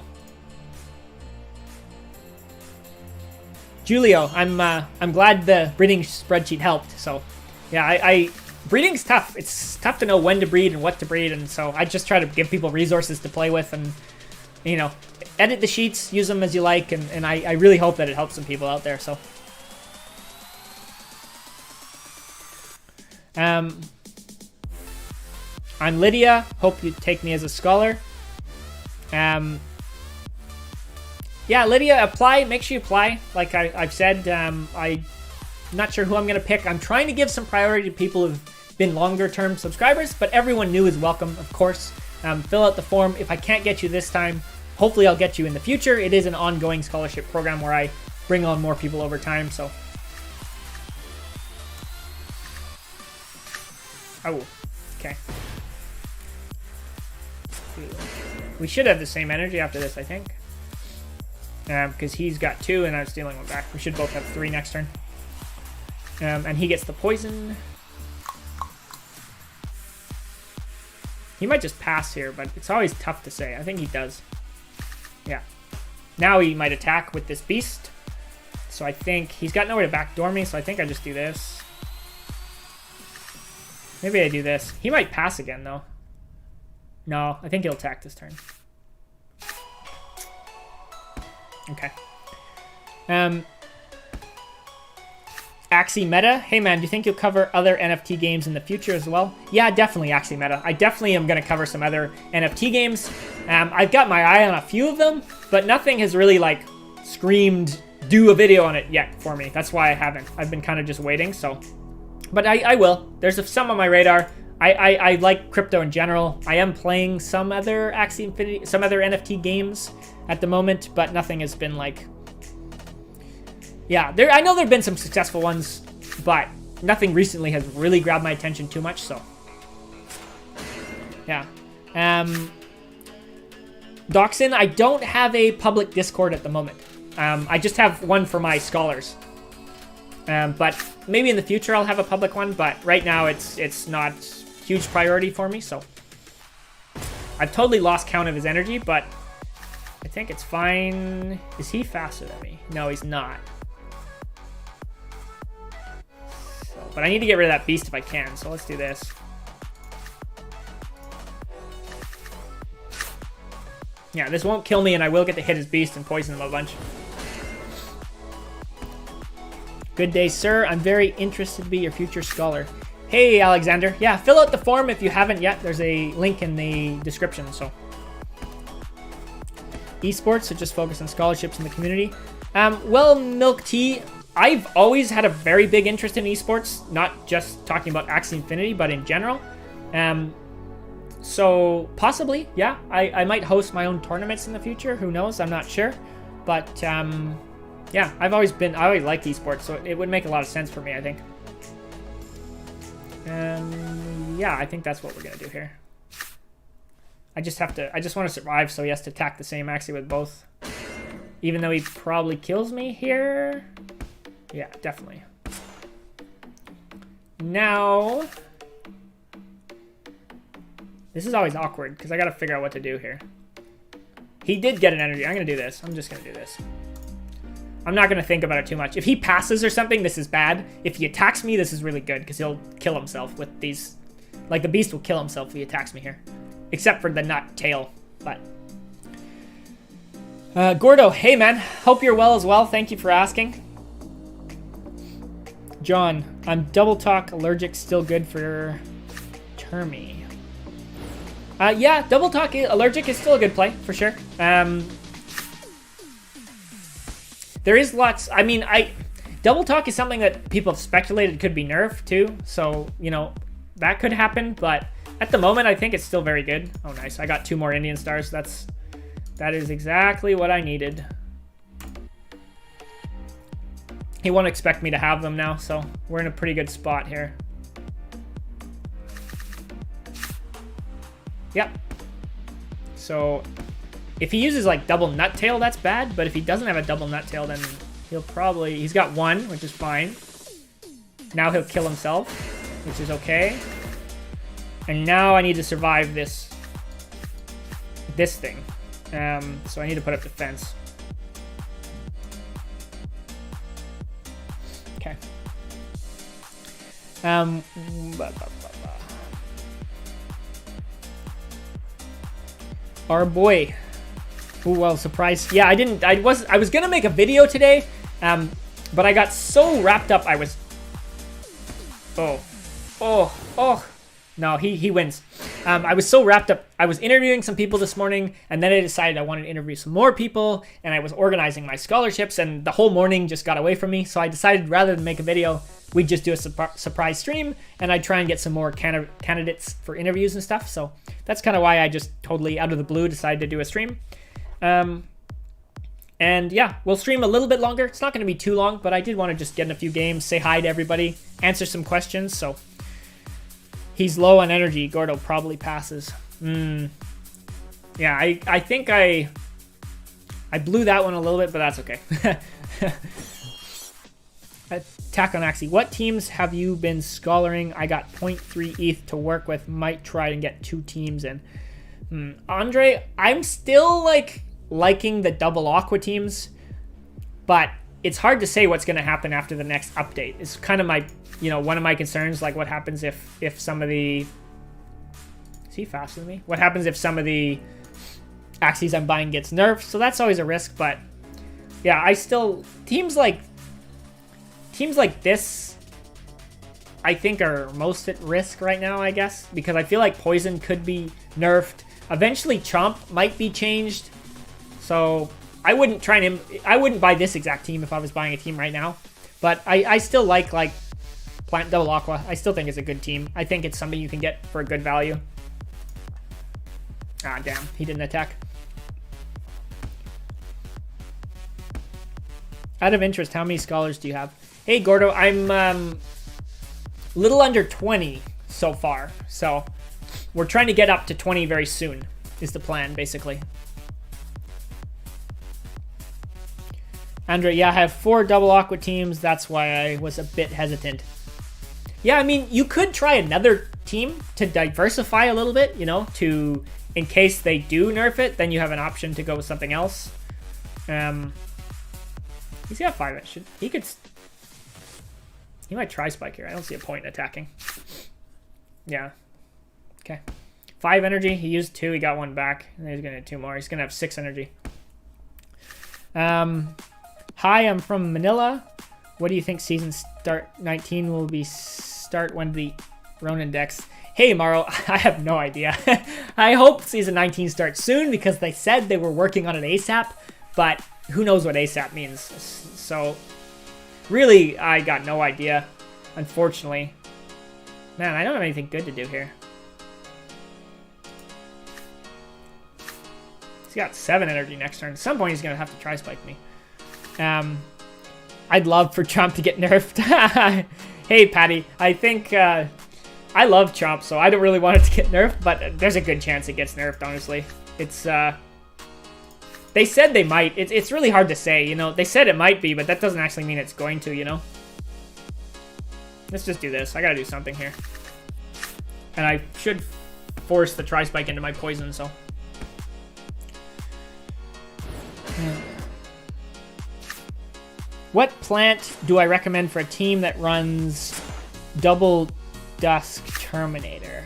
Julio, I'm glad the breeding spreadsheet helped. So, yeah, breeding's tough. It's tough to know when to breed and what to breed, and so I just try to give people resources to play with, and edit the sheets, use them as you like, and I really hope that it helps some people out there. So, I'm Lydia. Hope you take me as a scholar. Yeah, Lydia, apply. Make sure you apply. Like I've said, I'm not sure who I'm going to pick. I'm trying to give some priority to people who've been longer-term subscribers, but everyone new is welcome, of course. Fill out the form. If I can't get you this time, hopefully I'll get you in the future. It is an ongoing scholarship program where I bring on more people over time, so. Oh, okay. We should have the same energy after this, I think. Because he's got 2 and I'm stealing one back. We should both have 3 next turn. And he gets the poison. He might just pass here, but it's always tough to say. I think he does. Yeah. Now he might attack with this beast. So I think he's got nowhere to backdoor me, so I think I just do this. Maybe I do this. He might pass again, though. No, I think he'll attack this turn. Okay. Axie Meta. Hey man, do you think you'll cover other NFT games in the future as well? Yeah, definitely Axie Meta. I definitely am going to cover some other NFT games. I've got my eye on a few of them, but nothing has really screamed do a video on it yet for me. That's why I haven't. I've been kind of just waiting, so. But I will. There's some on my radar. I like crypto in general. I am playing some other Axie Infinity, some other NFT games at the moment, but nothing has been yeah, I know there've been some successful ones, but nothing recently has really grabbed my attention too much, so. Yeah. Doxin, I don't have a public Discord at the moment. I just have one for my scholars. But maybe in the future I'll have a public one, but right now it's not huge priority for me, so. I've totally lost count of his energy, but I think it's fine. Is he faster than me? No, he's not. So, but I need to get rid of that beast if I can, so let's do this. Yeah, this won't kill me, and I will get to hit his beast and poison him a bunch. Good day, sir. I'm very interested to be your future scholar. Hey, Alexander. Yeah, fill out the form if you haven't yet. There's a link in the description, so. Esports, so just focus on scholarships in the community. Well, Milk Tea, I've always had a very big interest in esports, not just talking about Axie Infinity, but in general. So possibly, yeah, I might host my own tournaments in the future. Who knows? I'm not sure. But yeah, I always liked esports, so it would make a lot of sense for me, I think. Yeah, I think that's what we're gonna do here. I just want to survive, so he has to attack the same Axie with both. Even though he probably kills me here. Yeah, definitely. Now, this is always awkward because I got to figure out what to do here. He did get an energy. I'm going to do this. I'm just going to do this. I'm not going to think about it too much. If he passes or something, this is bad. If he attacks me, this is really good because he'll kill himself with these. Like, the beast will kill himself if he attacks me here. Except for the nut tail, but... Gordo, hey man. Hope you're well as well. Thank you for asking. John, I'm double talk allergic, still good for Termy. Yeah, double talk allergic is still a good play for sure. There is lots. I mean, double talk is something that people have speculated could be nerfed too. So you know that could happen, but at the moment I think it's still very good. Oh, nice! I got 2 more Indian stars. That is exactly what I needed. He won't expect me to have them now, so we're in a pretty good spot here. Yep. So if he uses like double nut tail, that's bad. But if he doesn't have a double nut tail, then he's got 1, which is fine. Now he'll kill himself, which is okay. And now I need to survive this thing. So I need to put up defense. Okay. Our boy. Ooh, well, surprise. Yeah, I was gonna make a video today, but I got so wrapped up. Oh. No, he wins. I was so wrapped up. I was interviewing some people this morning, and then I decided I wanted to interview some more people, and I was organizing my scholarships, and the whole morning just got away from me. So I decided rather than make a video, we'd just do a surprise stream, and I'd try and get some more candidates for interviews and stuff. So that's kind of why I just totally out of the blue decided to do a stream. And yeah, we'll stream a little bit longer. It's not going to be too long, but I did want to just get in a few games, say hi to everybody, answer some questions. So he's low on energy. Gordo probably passes. Yeah, I think I blew that one a little bit, but that's okay. Attack on Axie. What teams have you been scholaring? I got 0.3 ETH to work with. Might try and get 2 teams in. Andre, I'm still liking the double aqua teams, but it's hard to say what's going to happen after the next update. It's kind of my, one of my concerns, like what happens if some of the... Is he faster than me? What happens if some of the Axies I'm buying gets nerfed? So that's always a risk, but yeah, I still... Teams like this, I think, are most at risk right now, I guess, because I feel like Poison could be nerfed. Eventually, Chomp might be changed. So I wouldn't buy this exact team if I was buying a team right now. But I still like Plant Double Aqua. I still think it's a good team. I think it's something you can get for a good value. Ah, damn. He didn't attack. Out of interest, how many scholars do you have? Hey, Gordo, I'm little under 20 so far. So we're trying to get up to 20 very soon is the plan, basically. Andre, yeah, I have 4 double aqua teams. That's why I was a bit hesitant. Yeah, I mean, you could try another team to diversify a little bit, in case they do nerf it, then you have an option to go with something else. He's got 5. He might try spike here. I don't see a point in attacking. Yeah. Okay. 5 energy. He used 2. He got 1 back. And he's going to get 2 more. He's going to have 6 energy. Hi, I'm from Manila. What do you think season start 19 will be start when the Ronin decks? Hey, Maro, I have no idea. I hope season 19 starts soon because they said they were working on it ASAP, but who knows what ASAP means. So Really, I got no idea, unfortunately. Man, I don't have anything good to do here. He's got 7 energy next turn. At some point, he's going to have to Tri-Spike me. I'd love for Chomp to get nerfed. Hey, Patty. I think I love Chomp, so I don't really want it to get nerfed, but there's a good chance it gets nerfed, honestly. It's, they said they might. It's really hard to say, you know. They said it might be, but that doesn't actually mean it's going to, you know. Let's just do this. I gotta do something here. And I should force the Tri-Spike into my poison, so. What plant do I recommend for a team that runs Double Dusk Terminator?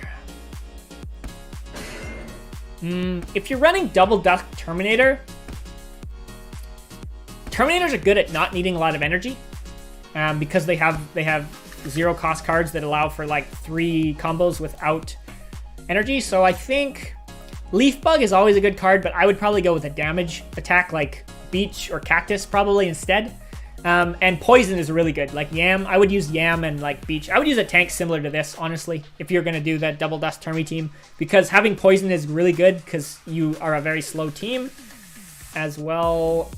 If you're running Double Dusk Terminator, Terminators are good at not needing a lot of energy, because they have 0 cost cards that allow for like 3 combos without energy. So I think Leaf Bug is always a good card, but I would probably go with a damage attack like Beach or Cactus probably instead. And Poison is really good, like Yam. I would use Yam and like Beach. I would use a tank similar to this, honestly, if you're going to do that Double Dust Termy team, because having Poison is really good because you are a very slow team, as well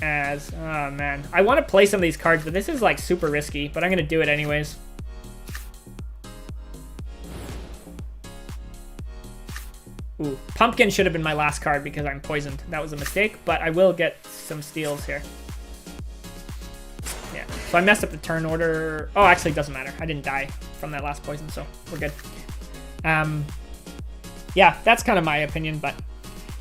as, oh man, I want to play some of these cards, but this is like super risky, but I'm going to do it anyways. Ooh, Pumpkin should have been my last card because I'm poisoned. That was a mistake, but I will get some steals here. Yeah, so I messed up the turn order. Oh, actually, it doesn't matter. I didn't die from that last poison, so we're good. Yeah, that's kind of my opinion, but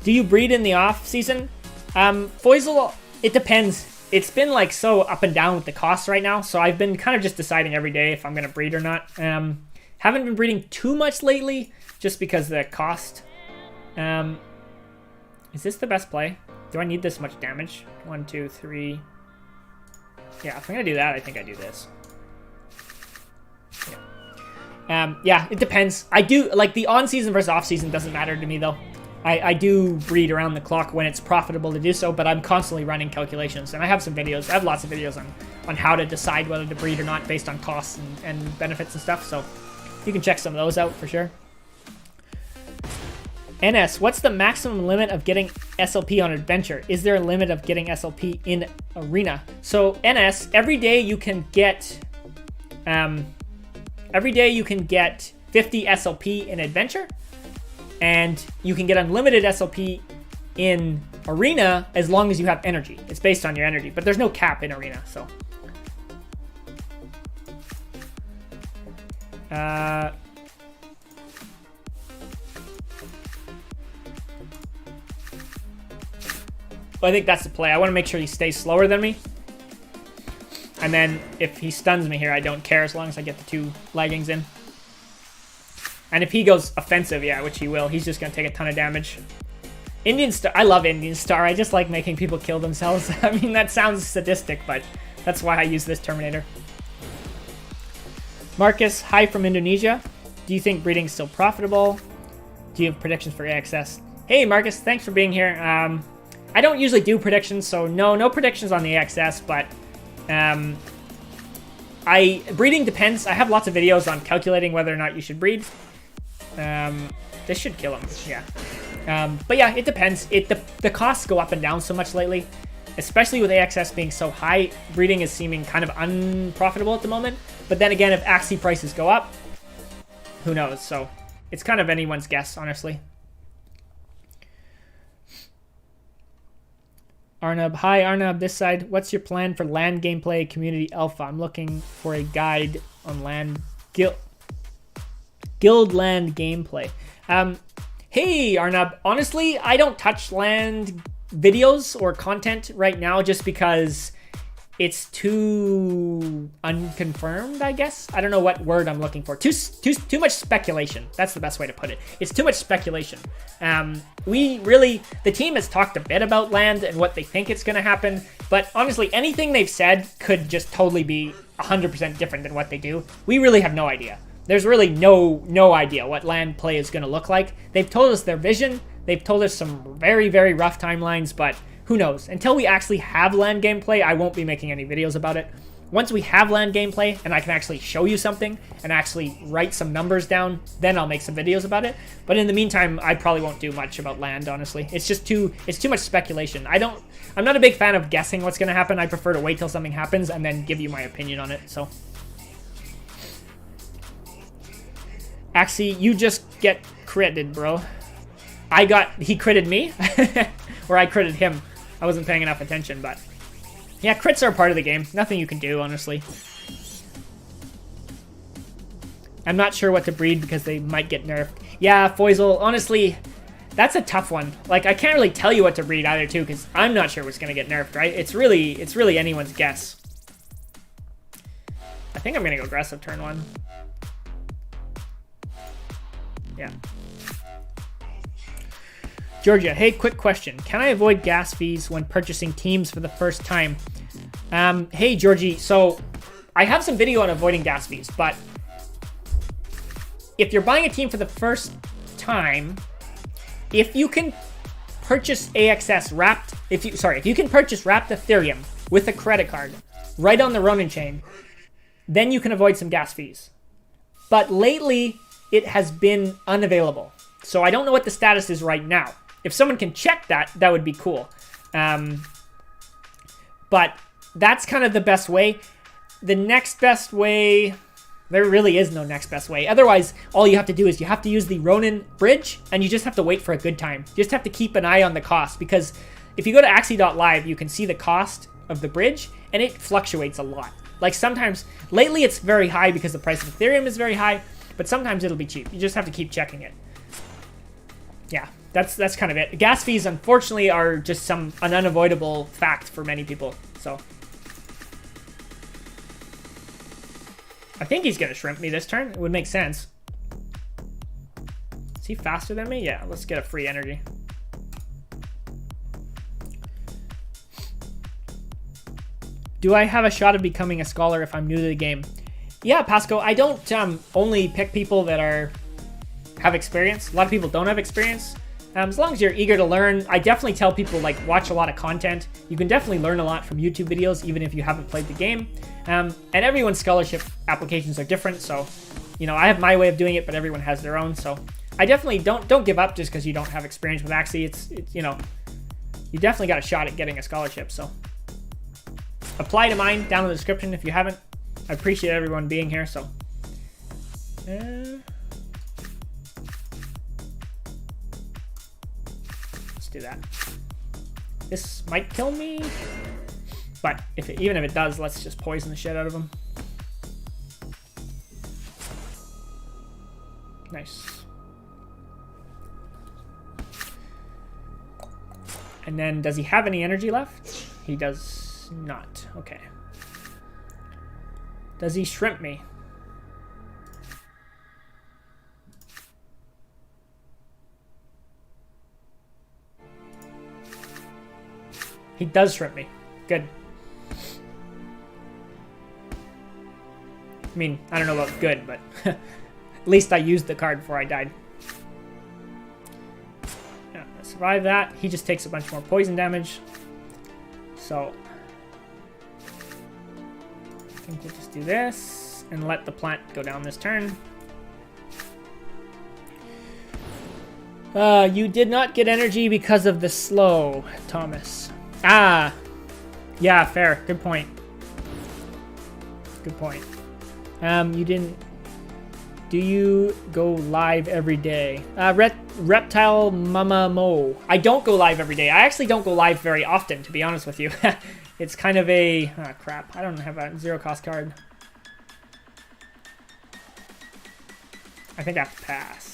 do you breed in the off season? Foizel, it depends. It's been like so up and down with the costs right now, so I've been kind of just deciding every day if I'm going to breed or not. Haven't been breeding too much lately, just because the cost. Is this the best play? Do I need this much damage? 1, 2, 3. Yeah, if I'm gonna do that, I think I do this. Yeah. Yeah, it depends. I do, like, the on-season versus off-season doesn't matter to me, though. I do breed around the clock when it's profitable to do so, but I'm constantly running calculations, and I have some videos. I have lots of videos on how to decide whether to breed or not based on costs and benefits and stuff, so you can check some of those out for sure. NS, what's the maximum limit of getting SLP on Adventure? Is there a limit of getting SLP in Arena? So NS, every day you can get 50 SLP in Adventure, and you can get unlimited SLP in Arena as long as you have energy. It's based on your energy, but there's no cap in Arena, so. I think that's the play. I want to make sure he stays slower than me. And then if he stuns me here, I don't care as long as I get the 2 leggings in. And if he goes offensive, yeah, which he will, he's just going to take a ton of damage. Indian Star, I love Indian Star. I just like making people kill themselves. I mean, that sounds sadistic, but that's why I use this Terminator. Marcus, hi from Indonesia. Do you think breeding is still profitable? Do you have predictions for AXS? Hey, Marcus, thanks for being here. I don't usually do predictions, so no predictions on the AXS, but breeding depends. I have lots of videos on calculating whether or not you should breed. This should kill him, yeah. But yeah, it depends. The costs go up and down so much lately, especially with AXS being so high. Breeding is seeming kind of unprofitable at the moment. But then again, if Axie prices go up, who knows? So it's kind of anyone's guess, honestly. Arnab, hi Arnab, this side. What's your plan for land gameplay community alpha? I'm looking for a guide on land guild land gameplay. Hey Arnab, honestly, I don't touch land videos or content right now just because it's too unconfirmed, I guess. I don't know what word I'm looking for. Too much speculation. That's the best way to put it. It's too much speculation. The team has talked a bit about land and what they think it's going to happen, but honestly, anything they've said could just totally be 100% different than what they do. We really have no idea. There's really no idea what land play is going to look like. They've told us their vision. They've told us some very, very rough timelines, but who knows? Until we actually have land gameplay, I won't be making any videos about it. Once we have land gameplay and I can actually show you something and actually write some numbers down, then I'll make some videos about it. But in the meantime, I probably won't do much about land, honestly. It's too much speculation. I'm not a big fan of guessing what's going to happen. I prefer to wait till something happens and then give you my opinion on it. So, Axie, you just get critted, bro. He critted me, or I critted him. I wasn't paying enough attention, but yeah, crits are a part of the game. Nothing you can do, honestly. I'm not sure what to breed because they might get nerfed. Yeah, Foizel, honestly, that's a tough one. Like, I can't really tell you what to breed either, too, because I'm not sure what's going to get nerfed, right? It's really anyone's guess. I think I'm going to go aggressive turn 1. Yeah. Georgia, hey, quick question. Can I avoid gas fees when purchasing teams for the first time? Hey, Georgie, so I have some video on avoiding gas fees, but if you're buying a team for the first time, if you can purchase AXS wrapped, if you can purchase wrapped Ethereum with a credit card right on the Ronin chain, then you can avoid some gas fees. But lately, it has been unavailable. So I don't know what the status is right now. If someone can check that, that would be cool. But that's kind of the best way. The next best way, there really is no next best way. Otherwise, all you have to do is you have to use the Ronin bridge, and you just have to wait for a good time. You just have to keep an eye on the cost, because if you go to Axie.live, you can see the cost of the bridge, and it fluctuates a lot. Like sometimes, lately it's very high because the price of Ethereum is very high, but sometimes it'll be cheap. You just have to keep checking it. Yeah. That's kind of it. Gas fees, unfortunately, are just an unavoidable fact for many people. So I think he's gonna shrimp me this turn. It would make sense. Is he faster than me? Yeah, let's get a free energy. Do I have a shot of becoming a scholar if I'm new to the game? Yeah, Pasco, I don't only pick people that have experience. A lot of people don't have experience. As long as you're eager to learn, I definitely tell people, like, watch a lot of content. You can definitely learn a lot from YouTube videos, even if you haven't played the game. And everyone's scholarship applications are different, so, you know, I have my way of doing it, but everyone has their own. So I definitely don't give up just because you don't have experience with Axie. It's you know, you definitely got a shot at getting a scholarship. So apply to mine down in the description if you haven't. I appreciate everyone being here. So. Do that. This might kill me, but even if it does, let's just poison the shit out of him. Nice. And then, does he have any energy left? He does not. Okay. Does he shrimp me? He does shrimp me. Good. I mean, I don't know about good, but at least I used the card before I died. Yeah, I survive that. He just takes a bunch more poison damage. So I think we'll just do this and let the plant go down this turn. You did not get energy because of the slow, Thomas. Ah, yeah, fair. Good point. Good point. You didn't. Do you go live every day? Reptile Mama Mo. I don't go live every day. I actually don't go live very often, to be honest with you. It's kind of a crap. I don't have a zero cost card. I think I have to pass.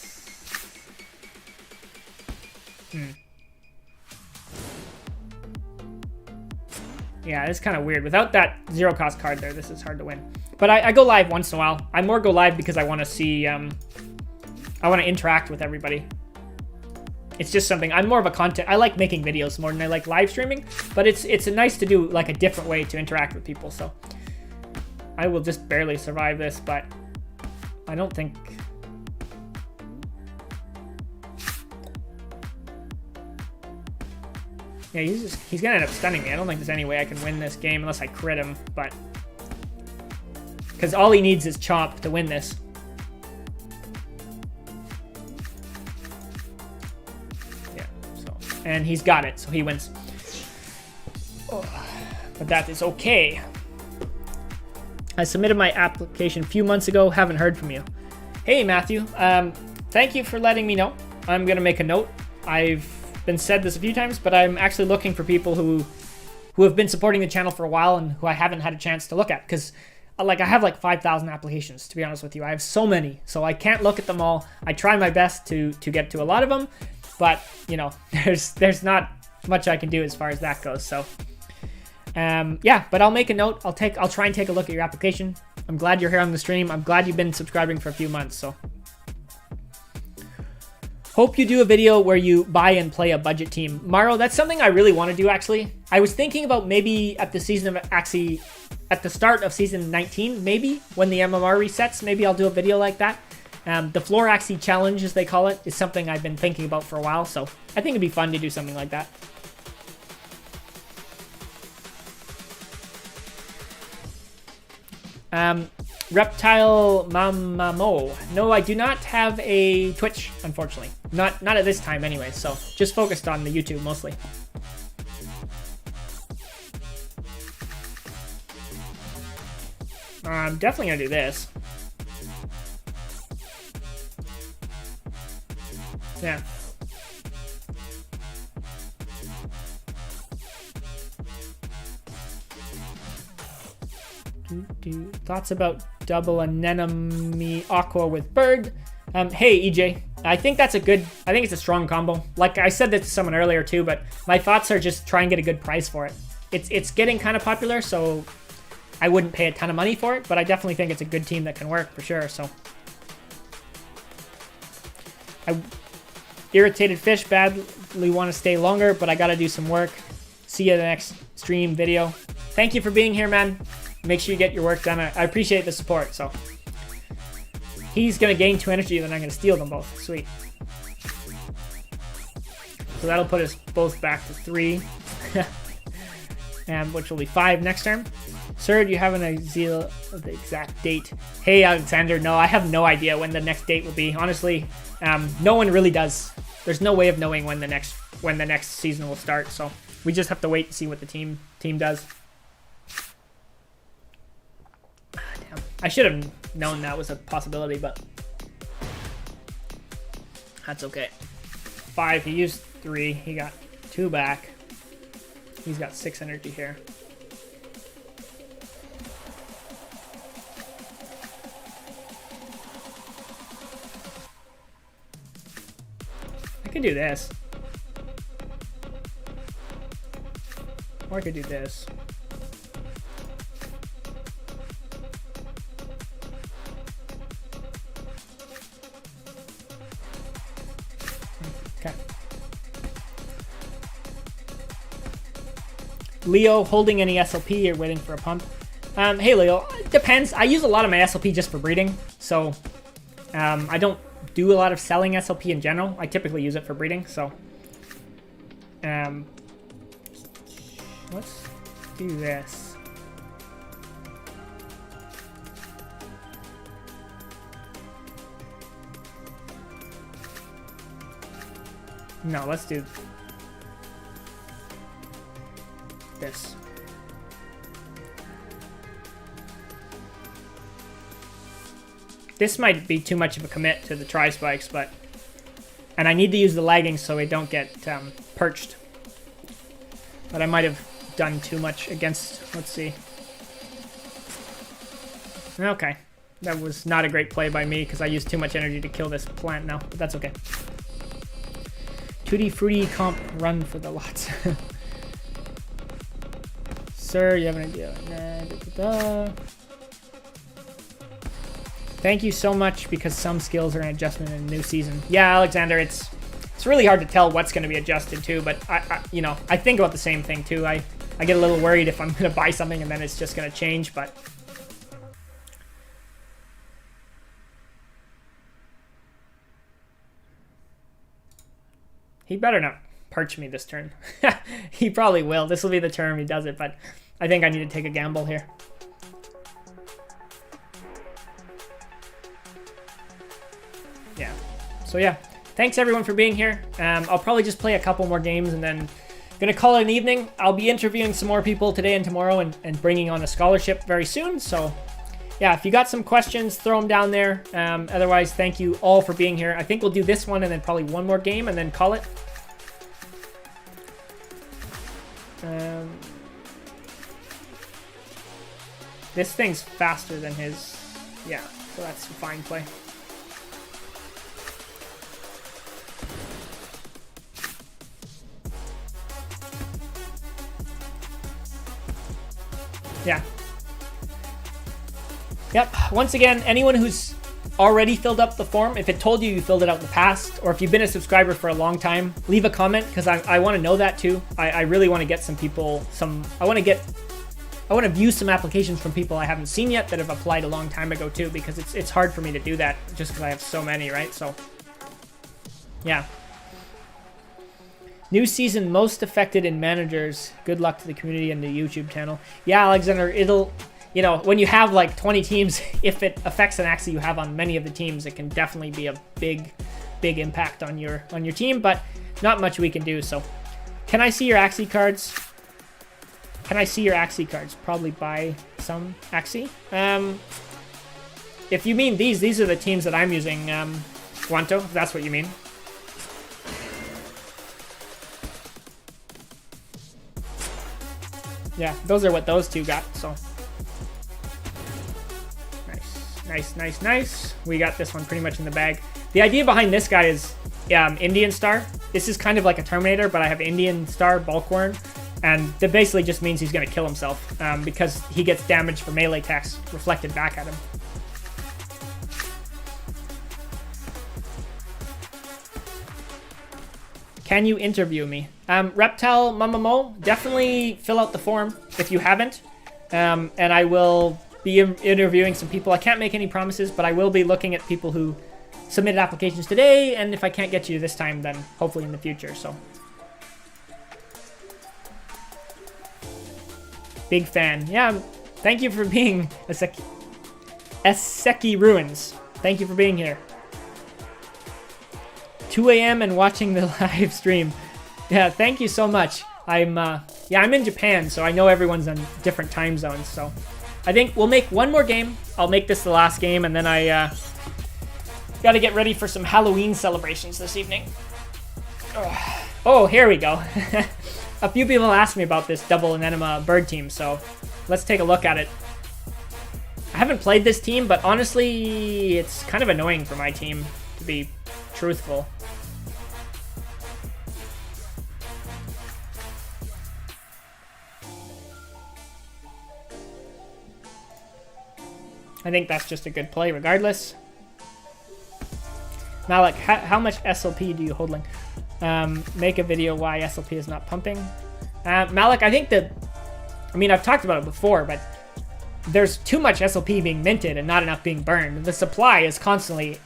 Yeah, it's kind of weird. Without that zero cost card there, this is hard to win. But I go live once in a while. I more go live because I want to see, I want to interact with everybody. It's just something, I'm more of a content, I like making videos more than I like live streaming, but it's nice to do like a different way to interact with people, so. I will just barely survive this, but I don't think. Yeah, he's gonna end up stunning me. I don't think there's any way I can win this game unless I crit him, but because all he needs is Chomp to win this. Yeah, so, and he's got it, so he wins. Oh, but that is okay. I submitted my application a few months ago, haven't heard from you. Hey, Matthew, thank you for letting me know. I'm going to make a note. I've been said this a few times, but I'm actually looking for people who have been supporting the channel for a while and who I haven't had a chance to look at, because like I have like 5,000 applications, to be honest with you. I have so many, so I can't look at them all. I try my best to get to a lot of them, but you know, there's not much I can do as far as that goes. So yeah, but I'll make a note. I'll try and take a look at your application. I'm glad you're here on the stream. I'm glad you've been subscribing for a few months. So hope you do a video where you buy and play a budget team. Maro, that's something I really want to do, actually. I was thinking about maybe at the season of Axie, at the start of season 19, maybe when the MMR resets, maybe I'll do a video like that. The Floor Axie Challenge, as they call it, is something I've been thinking about for a while, so I think it'd be fun to do something like that. Reptile Mamamo. No, I do not have a Twitch, unfortunately. Not at this time anyway, so just focused on the YouTube mostly. I'm definitely gonna do this. Yeah. Thoughts about double anemone aqua with bird? Hey EJ, I think it's a strong combo. Like I said that to someone earlier too, but my thoughts are just try and get a good price for it. It's getting kind of popular, so I wouldn't pay a ton of money for it, but I definitely think it's a good team that can work for sure. So irritated fish, badly want to stay longer, but I gotta do some work. See you in the next stream video. Thank you for being here, man. Make sure you get your work done. I appreciate the support. So he's gonna gain 2 energy, then I'm gonna steal them both. Sweet. So that'll put us both back to 3, and which will be 5 next turn. Sir, do you have an idea of the exact date? Hey, Alexander, no, I have no idea when the next date will be. Honestly, no one really does. There's no way of knowing when the next season will start. So we just have to wait and see what the team does. Damn. I should have known that was a possibility, but that's okay. 5, he used 3, he got 2 back. He's got 6 energy here. I could do this. Or I could do this. Okay. Leo, holding any SLP or waiting for a pump? Hey Leo, it depends. I use a lot of my SLP just for breeding, so I don't do a lot of selling SLP in general. I typically use it for breeding, so let's do this. No, let's do this. This might be too much of a commit to the tri-spikes, and I need to use the lagging so I don't get perched. But I might have done too much against, let's see. Okay, that was not a great play by me because I used too much energy to kill this plant now, but that's okay. Tutti Frutti comp run for the lots. Sir, you have an idea? Thank you so much, because some skills are an adjustment in a new season. Yeah, Alexander, it's really hard to tell what's going to be adjusted too, but I think about the same thing too. I get a little worried if I'm going to buy something and then it's just going to change, but he better not perch me this turn. He probably will. This will be the turn he does it, but I think I need to take a gamble here. Yeah. So yeah, thanks everyone for being here. I'll probably just play a couple more games and then gonna call it an evening. I'll be interviewing some more people today and tomorrow and bringing on a scholarship very soon. So yeah, if you got some questions, throw them down there. Otherwise, thank you all for being here. I think we'll do this one and then probably one more game and then call it. This thing's faster than his. Yeah, so that's a fine play. Yeah. Yep. Once again, anyone who's already filled up the form, if it told you you filled it out in the past, or if you've been a subscriber for a long time, leave a comment, because I want to know that too. I really want to get some people, I want to view some applications from people I haven't seen yet that have applied a long time ago too, because it's hard for me to do that just because I have so many, right? So, yeah. New season most affected in managers. Good luck to the community and the YouTube channel. Yeah, Alexander, it'll, you know, when you have like 20 teams, if it affects an Axie you have on many of the teams, it can definitely be a big impact on your team, but not much we can do. So, can I see your Axie cards? Can I see your Axie cards? Probably buy some Axie. If you mean these are the teams that I'm using, Guanto, if that's what you mean. Yeah, those are what those two got, so. Nice. We got this one pretty much in the bag. The idea behind this guy is Indian Star. This is kind of like a Terminator, but I have Indian Star Bulkhorn. And that basically just means he's going to kill himself because he gets damage for melee attacks reflected back at him. Can you interview me? Reptile Mamamo, definitely fill out the form if you haven't. And I will be interviewing some people. I can't make any promises, but I will be looking at people who submitted applications today. And if I can't get you this time, then hopefully in the future. So. Big fan. Yeah, thank you for being Eseki Ruins. Thank you for being here. 2 a.m. and watching the live stream. Yeah, thank you so much. I'm in Japan, so I know everyone's on different time zones. So I think we'll make one more game. I'll make this the last game, and then I got to get ready for some Halloween celebrations this evening. Oh, here we go. A few people asked me about this double Anenema bird team, so let's take a look at it. I haven't played this team, but honestly, it's kind of annoying for my team, to be truthful. I think that's just a good play regardless. Malik, how much SLP do you hold? Make a video why SLP is not pumping. Malik, I think that, I mean, I've talked about it before, but there's too much SLP being minted and not enough being burned. The supply is constantly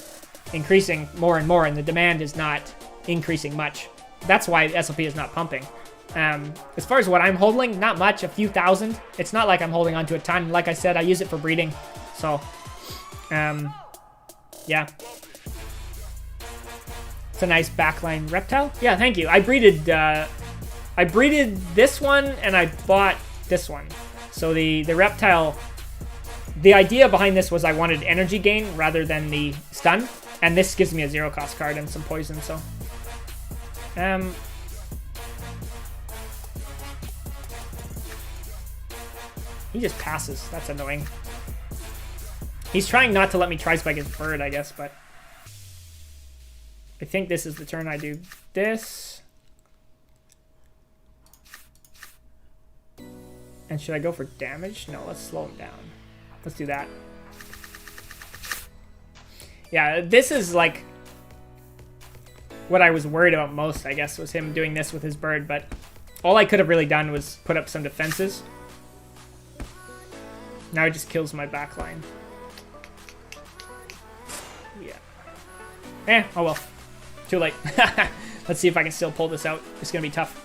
increasing more and more, and the demand is not increasing much. That's why SLP is not pumping. As far as what I'm holding, not much, a few thousand. It's not like I'm holding onto a ton. Like I said, I use it for breeding. So, yeah. It's a nice backline reptile. Yeah, thank you. I breeded this one and I bought this one. So the reptile, the idea behind this was I wanted energy gain rather than the stun. And this gives me a 0-cost card and some poison, so. He just passes. That's annoying. He's trying not to let me tri-spike his bird, I guess, but I think this is the turn I do this. And should I go for damage? No, let's slow him down. Let's do that. Yeah, this is like what I was worried about most, I guess, was him doing this with his bird, but all I could have really done was put up some defenses. Now he just kills my backline. Yeah. Oh well. Too late. Let's see if I can still pull this out. It's gonna be tough.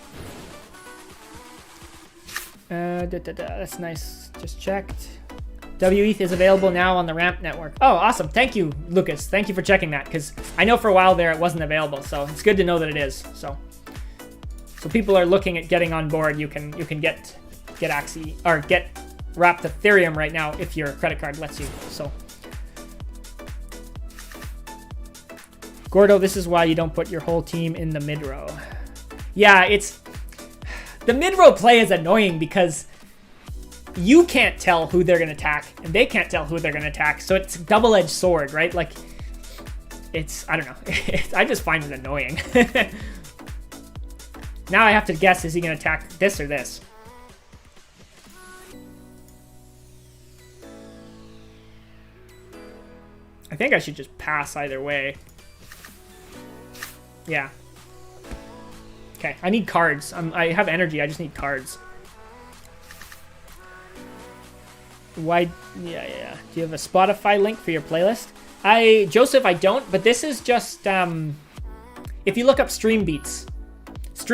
That's nice. Just checked. WETH is available now on the Ramp network. Oh, awesome. Thank you, Lucas. Thank you for checking that, because I know for a while there it wasn't available, so it's good to know that it is. So people are looking at getting on board. You can get Axie, or get Wrapped Ethereum right now if your credit card lets you. So Gordo, this is why you don't put your whole team in the mid row. Yeah, it's the mid row play is annoying because you can't tell who they're going to attack, and they can't tell who they're going to attack. So it's a double-edged sword, right? Like, it's, I don't know. I just find it annoying. Now I have to guess, is he going to attack this or this? I think I should just pass either way. Yeah. Okay, I need cards. I have energy, I just need cards. Why? Yeah. Do you have a Spotify link for your playlist? Joseph, I don't, but this is just, if you look up Stream Beats, you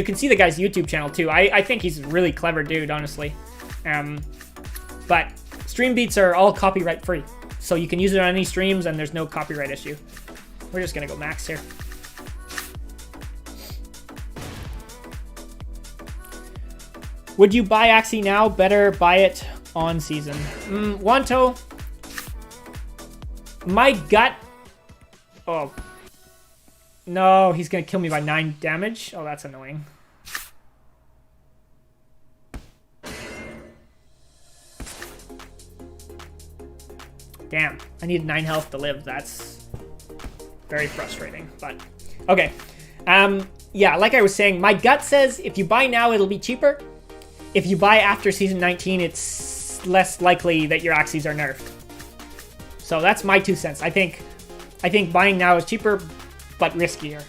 can see the guy's YouTube channel too. I think he's a really clever dude, honestly. But Stream Beats are all copyright free, so you can use it on any streams and there's no copyright issue. We're just gonna go max here. Would you buy Axie now? Better buy it on season. Wanto. My gut. Oh. No, he's going to kill me by 9 damage. Oh, that's annoying. Damn. I need 9 health to live. That's very frustrating. But, okay. Yeah, like I was saying, my gut says if you buy now, it'll be cheaper. If you buy after Season 19, it's less likely that your Axies are nerfed. So that's my 2 cents. I think buying now is cheaper, but riskier.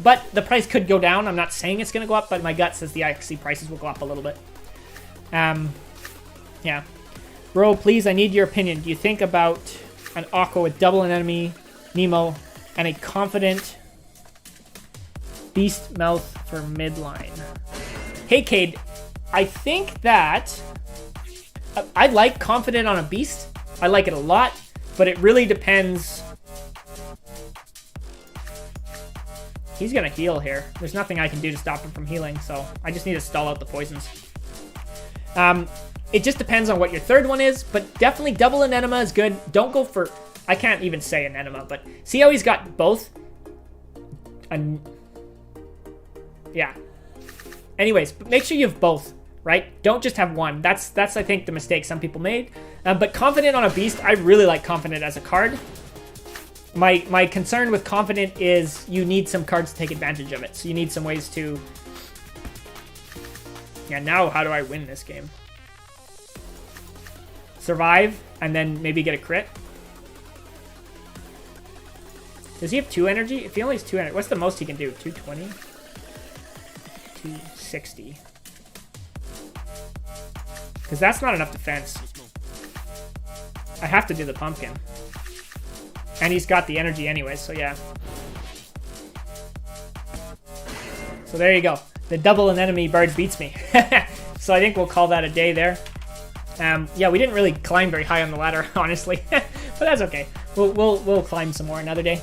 But the price could go down. I'm not saying it's going to go up, but my gut says the Axie prices will go up a little bit. Yeah. Bro, please, I need your opinion. Do you think about an Aqua with double an enemy, Nemo, and a confident Beast Mouth for midline? Hey, Cade. I think that I like confident on a beast. I like it a lot, but it really depends. He's gonna heal here. There's nothing I can do to stop him from healing, so I just need to stall out the poisons. It just depends on what your third one is, but definitely double an enema is good. Don't go for, I can't even say an enema, but see how he's got both? Yeah. Anyways, but make sure you have both, right? Don't just have one. That's I think the mistake some people made. But confident on a beast, I really like confident as a card. My concern with confident is you need some cards to take advantage of it. So you need some ways to. Yeah. Now how do I win this game? Survive and then maybe get a crit. Does he have 2 energy? If he only has 2 energy, what's the most he can do? 220. 260. Because that's not enough defense. I have to do the pumpkin. And he's got the energy anyway, so yeah. So there you go. The double an enemy bird beats me. So I think we'll call that a day there. Yeah, we didn't really climb very high on the ladder, honestly. But that's okay. We'll climb some more another day.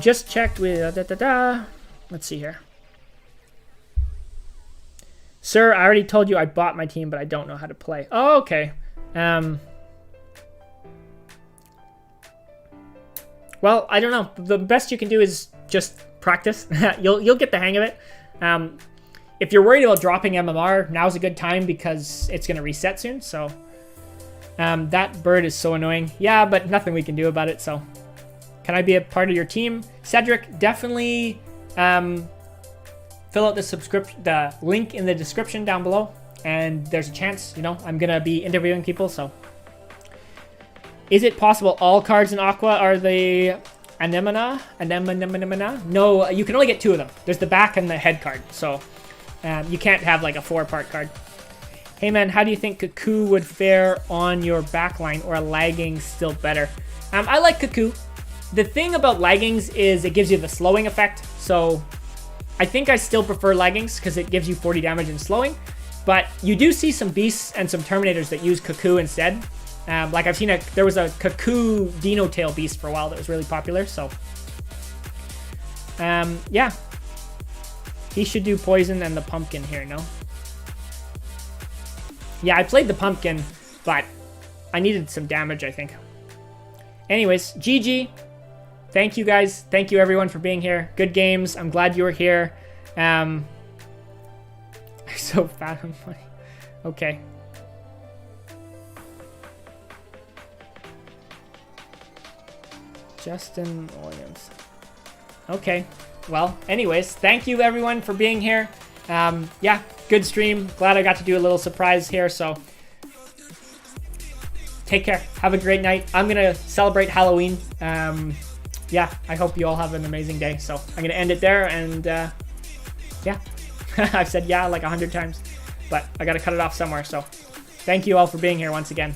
Just checked with Let's see here. Sir, I already told you I bought my team, but I don't know how to play. Oh, okay. Well, I don't know. The best you can do is just practice. You'll get the hang of it. If you're worried about dropping MMR, now's a good time because it's going to reset soon. So that bird is so annoying. Yeah, but nothing we can do about it. So can I be a part of your team? Cedric, definitely fill out the link in the description down below. And there's a chance, I'm going to be interviewing people. So is it possible all cards in Aqua are the Anemona? No, you can only get 2 of them. There's the back and the head card. So you can't have like a 4-part card. Hey man, how do you think Cuckoo would fare on your backline, or a lagging still better? I like Cuckoo. The thing about laggings is it gives you the slowing effect. So I think I still prefer laggings because it gives you 40 damage and slowing. But you do see some beasts and some Terminators that use Cuckoo instead. Like I've seen there was a Cuckoo Dino Tail beast for a while that was really popular. So yeah, he should do poison and the pumpkin here. No. Yeah, I played the pumpkin, but I needed some damage, I think. Anyways, GG. Thank you guys. Thank you everyone for being here. Good games. I'm glad you were here. I'm so fat on money. Okay. Justin Williams. Okay. Well, anyways, thank you everyone for being here. Yeah, good stream. Glad I got to do a little surprise here. So take care. Have a great night. I'm going to celebrate Halloween. Yeah, I hope you all have an amazing day. So I'm going to end it there. And yeah, I've said yeah like 100 times, but I got to cut it off somewhere. So thank you all for being here once again.